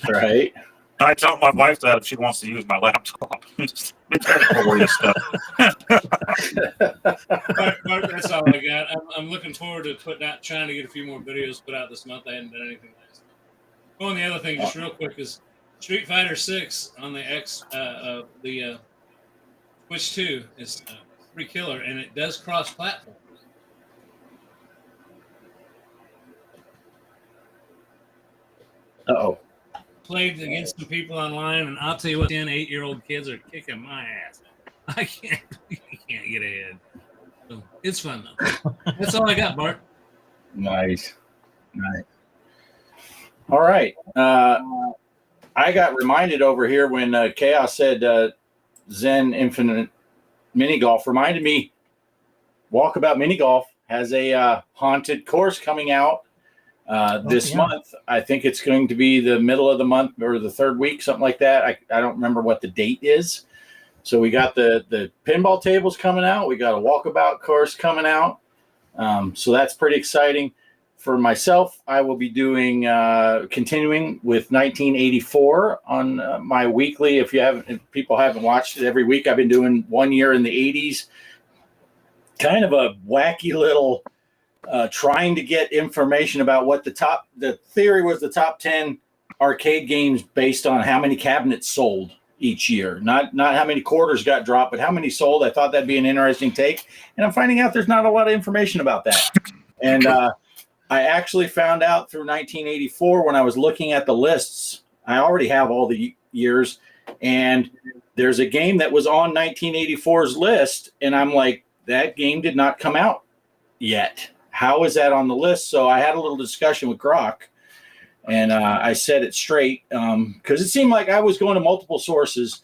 Right. I tell my wife that if she wants to use my laptop. Just be careful where you stuff. Mark, that's all I got. I'm looking forward to trying to get a few more videos put out this month. I hadn't done anything last month. Oh, and the other thing, just real quick, is Street Fighter 6 on the the Switch 2 is pretty killer, and it does cross-platform. Uh-oh. Played against some people online, and I'll tell you what, 10, 8-year-old kids are kicking my ass. I can't get ahead. So it's fun though. That's all I got, Bart. Nice. All right. I got reminded over here when Chaos said Zen Infinite Mini Golf. Reminded me, Walkabout Mini Golf has a haunted course coming out this month. I think it's going to be the middle of the month or the third week, something like that. I don't remember what the date is. So we got the pinball tables coming out. We got a walkabout course coming out. So that's pretty exciting. For myself, I will be doing continuing with 1984 on my weekly. If people haven't watched it every week, I've been doing 1 year in the 80s. Kind of a wacky little trying to get information about what the theory was the top 10 arcade games based on how many cabinets sold each year. Not how many quarters got dropped, but how many sold. I thought that'd be an interesting take. And I'm finding out there's not a lot of information about that. And I actually found out through 1984 when I was looking at the lists. I already have all the years, and there's a game that was on 1984's list, and I'm like, that game did not come out yet. How is that on the list? So I had a little discussion with Grok, and I said it straight because it seemed like I was going to multiple sources,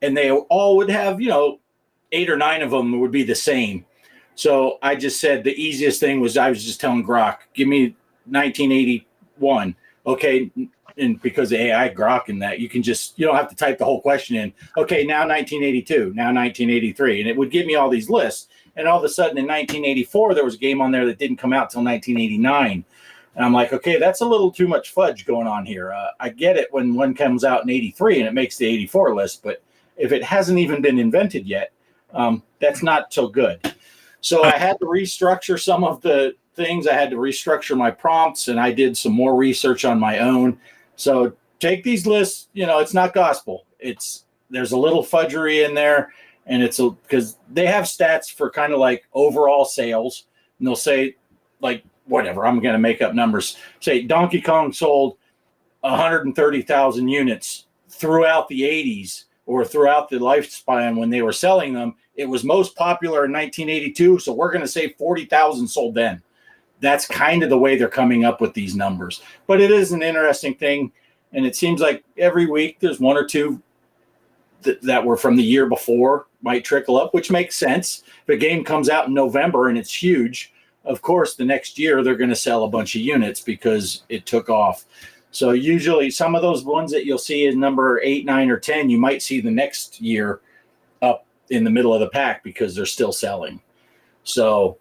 and they all would have, 8 or 9 of them would be the same. So I just said the easiest thing was I was just telling Grok, give me 1981. Okay. And because of AI Grok and that, you don't have to type the whole question in. Okay, now 1982, now 1983. And it would give me all these lists. And all of a sudden in 1984, there was a game on there that didn't come out till 1989. And I'm like, okay, that's a little too much fudge going on here. I get it when one comes out in 83 and it makes the 84 list. But if it hasn't even been invented yet, that's not so good. So I had to restructure some of the things. I had to restructure my prompts, and I did some more research on my own. So take these lists, it's not gospel. There's a little fudgery in there, and it's because they have stats for kind of like overall sales, and they'll say like, whatever, I'm going to make up numbers. Say Donkey Kong sold 130,000 units throughout the 80s or throughout the lifespan when they were selling them. It was most popular in 1982, so we're going to say 40,000 sold then. That's kind of the way they're coming up with these numbers. But it is an interesting thing, and it seems like every week there's one or two that were from the year before might trickle up, which makes sense. If a game comes out in November and it's huge, of course, the next year they're going to sell a bunch of units because it took off. So usually some of those ones that you'll see in number 8, 9, or 10, you might see the next year up in the middle of the pack because they're still selling. So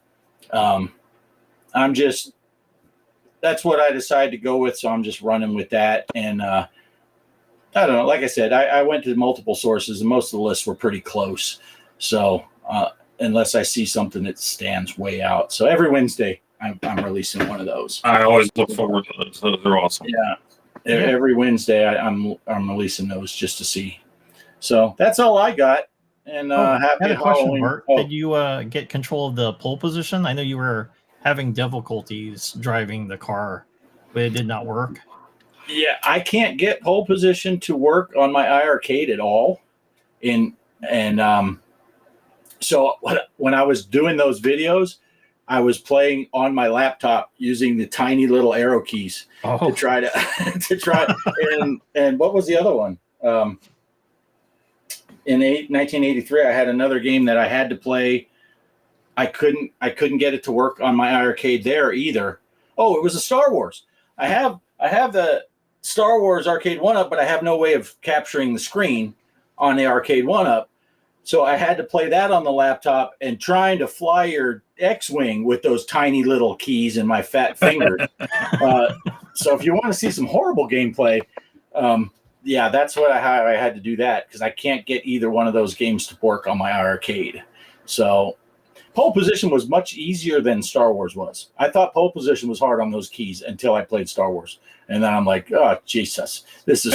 that's what I decided to go with. So I'm just running with that. And I don't know. Like I said, I went to multiple sources and most of the lists were pretty close. So unless I see something that stands way out. So every Wednesday I'm releasing one of those. I always look forward to those. They're awesome. Yeah. Every Wednesday I'm releasing those just to see. So that's all I got. And happy Halloween. Bert. Did you get control of the pole position? I know you were having difficulties driving the car, but it did not work. Yeah, I can't get pole position to work on my iArcade at all. So when I was doing those videos, I was playing on my laptop using the tiny little arrow keys to try and what was the other one? In 1983, I had another game that I had to play. I couldn't get it to work on my iArcade there either. Oh, it was a Star Wars. I have the Star Wars Arcade 1-Up, but I have no way of capturing the screen on the Arcade 1-Up. So I had to play that on the laptop and trying to fly your X-Wing with those tiny little keys in my fat fingers. So if you want to see some horrible gameplay, that's how I had to do that because I can't get either one of those games to work on my arcade. So pole position was much easier than Star Wars was. I thought pole position was hard on those keys until I played Star Wars. And then I'm like, oh, Jesus, this is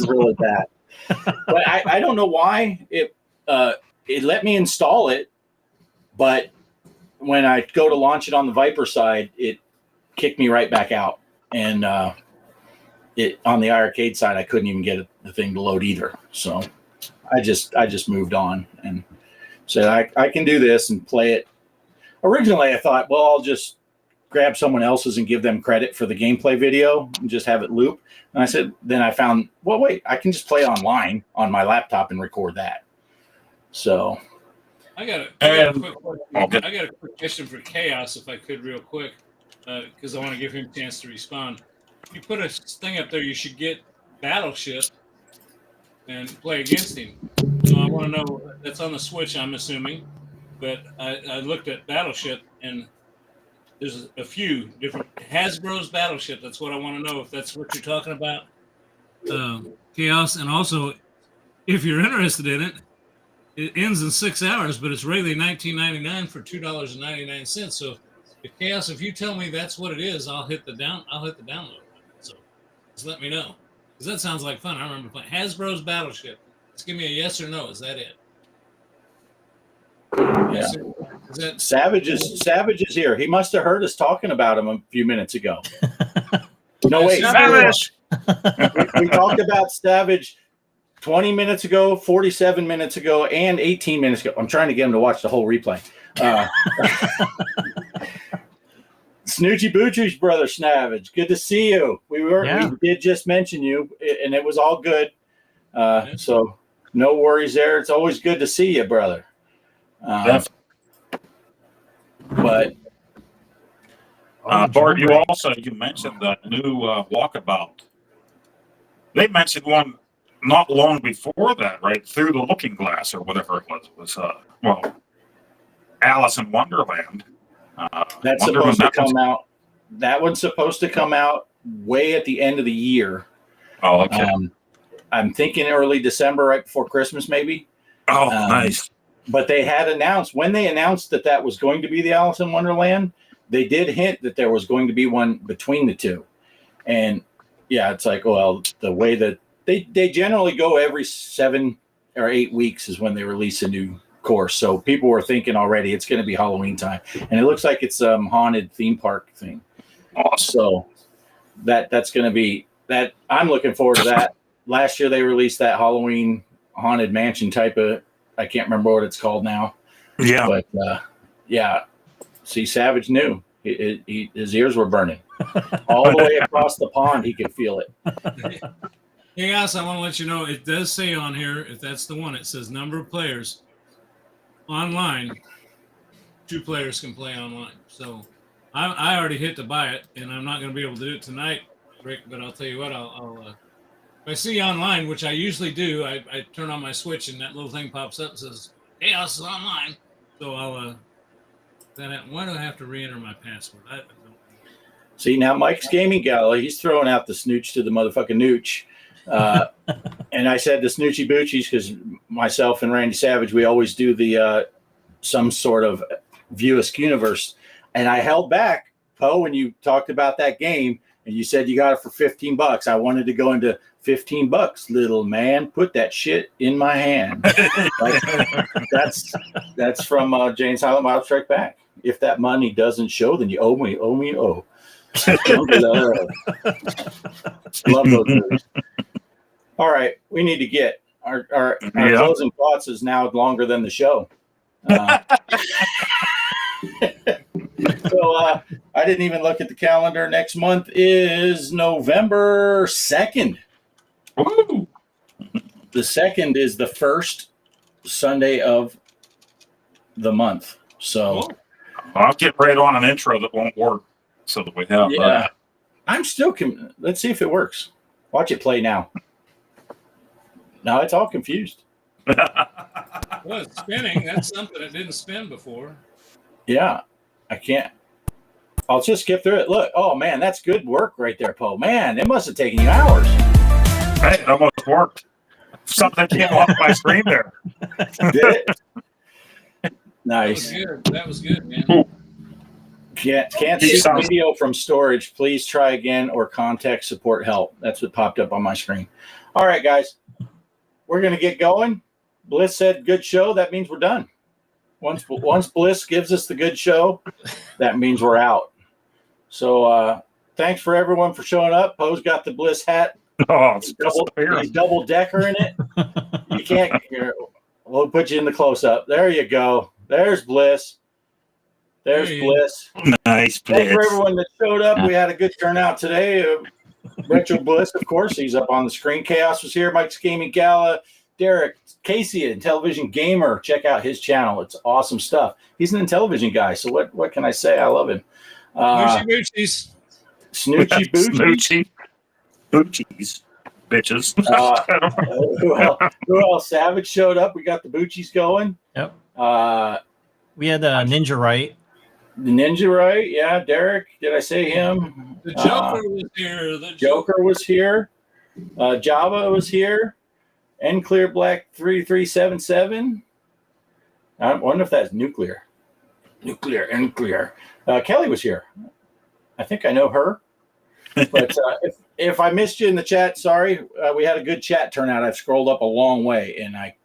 really bad. But I don't know why it let me install it, but when I go to launch it on the Viper side, it kicked me right back out. And it on the arcade side, I couldn't even get the thing to load either. So I just moved on and said I can do this and play it. Originally, I thought, well, I'll just grab someone else's and give them credit for the gameplay video and just have it loop. And I said, then I found, well, wait, I can just play online on my laptop and record that. So I got a quick question for Chaos, if I could, real quick, because I want to give him a chance to respond. If you put a thing up there, you should get Battleship and play against him. So I want to know, that's on the Switch, I'm assuming, but I looked at Battleship and there's a few different Hasbro's Battleship. That's what I want to know, if that's what you're talking about, Chaos. And also, if you're interested in it, it ends in 6 hours, but it's really $19.99 for $2.99. So, Chaos, if you tell me that's what it is, I'll hit the download button. So, just let me know, because that sounds like fun. I remember playing Hasbro's Battleship. Just give me a yes or no. Is that it? Yeah. Yes, is that Savage is here. He must have heard us talking about him a few minutes ago. No, wait. Savage! We talked about Savage 20 minutes ago, 47 minutes ago, and 18 minutes ago. I'm trying to get him to watch the whole replay. Snoochie Boochie's brother Savage. Good to see you. We did just mention you, and it was all good. So no worries there. It's always good to see you, brother. But Bart, you mentioned the new Walkabout. They mentioned one not long before that, right? Through the Looking Glass or whatever it was. Alice in Wonderland. That's supposed to come out. That one's supposed to come out way at the end of the year. Oh, okay. I'm thinking early December, right before Christmas, maybe. Oh, nice. But they had announced, when they announced that was going to be the Alice in Wonderland, they did hint that there was going to be one between the two. And yeah, it's like, well, the way that they generally go every 7 or 8 weeks is when they release a new course. So people were thinking already it's going to be Halloween time. And it looks like it's a haunted theme park thing. Awesome. So that's going to be that. I'm looking forward to that. Last year they released that Halloween haunted mansion type of, I can't remember what it's called now. Yeah. But see, Savage knew. His ears were burning. All the way across the pond, he could feel it. Hey, guys, I want to let you know it does say on here, if that's the one, it says number of players online. 2 players can play online. So I already hit to buy it, and I'm not going to be able to do it tonight, Rick. But I'll tell you what, if I see online, which I usually do, I turn on my Switch, and that little thing pops up and says, "Hey, this is online." So I'll. Why do I have to re-enter my password? I don't know. See, now Mike's Gaming Gala, he's throwing out the snooch to the motherfucking nooch. And I said the snoochy boochies because myself and Randy Savage, we always do the some sort of View Askew universe. And I held back, Poe, when you talked about that game and you said you got it for $15. I wanted to go into $15, little man. Put that shit in my hand. Like, that's from Jane Silent Bob Strike Back. If that money doesn't show, then you owe me. Love those movies. All right, we need to get our closing thoughts is now longer than the show. So I didn't even look at the calendar. Next month is November 2nd. Woo! The 2nd is the first Sunday of the month. So I'll get right on an intro that won't work so that we have I'm still let's see if it works. Watch it play now. Now it's all confused. Well, it's spinning. That's something that didn't spin before. Yeah, I can't. I'll just skip through it. Look, oh man, that's good work right there, Poe. Man, it must have taken you hours. Hey, it almost worked. Something came off my screen there. Did it? Nice. That was good, man. Can't see the video from storage. Please try again or contact support help. That's what popped up on my screen. All right, guys. We're going to get going. Bliss said good show. That means we're done. Once Bliss gives us the good show, that means we're out. So thanks for everyone for showing up. Poe's got the Bliss hat. Oh, He's double decker in it. You can't. We'll put you in the close up. There you go. There's Bliss. There's Bliss. Nice. Thanks for everyone that showed up. We had a good turnout today. Retro Bliss, of course, he's up on the screen. Chaos was here. Mike's Gaming Gala. Derek Casey, a television gamer. Check out his channel. It's awesome stuff. He's an Intellivision guy. So what can I say? I love him. Snoochie Snoochie Boochies. Bitches. Who else? Savage showed up. We got the Boochies going. Yep. We had Ninja Right. The Ninja Right. Yeah, Derek. Did I say him? The Joker was here. The Joker was here. Java was here. Clear Black 3377. I wonder if that's nuclear. Nuclear. Kelly was here. I think I know her. But if I missed you in the chat, sorry. We had a good chat turnout. I've scrolled up a long way, and I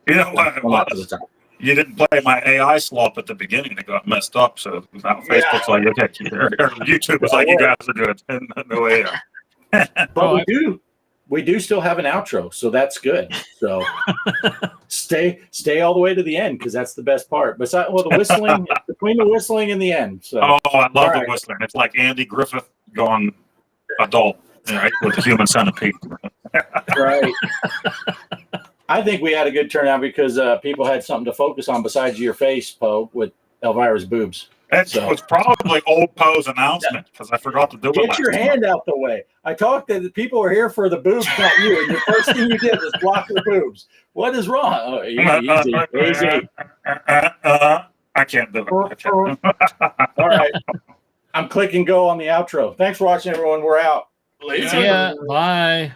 you know what it was? You didn't play my AI slop at the beginning. It got messed up. So now Facebook's like, okay, YouTube was like, you guys are doing no AI. But we do still have an outro, so that's good. So stay all the way to the end because that's the best part. Besides, the whistling, between the whistling and the end. So I love the whistling. It's like Andy Griffith gone adult, right, with the human centipede. Right. I think we had a good turnout because people had something to focus on besides your face, Poe, with Elvira's boobs. It was probably old Poe's announcement because I forgot to do it. Get your hand out the way. I talked that the people were here for the boobs, not you. And the first thing you did was block the boobs. What is wrong? Oh, easy. I can't do it. All right. I'm clicking go on the outro. Thanks for watching, everyone. We're out. See ya. Bye.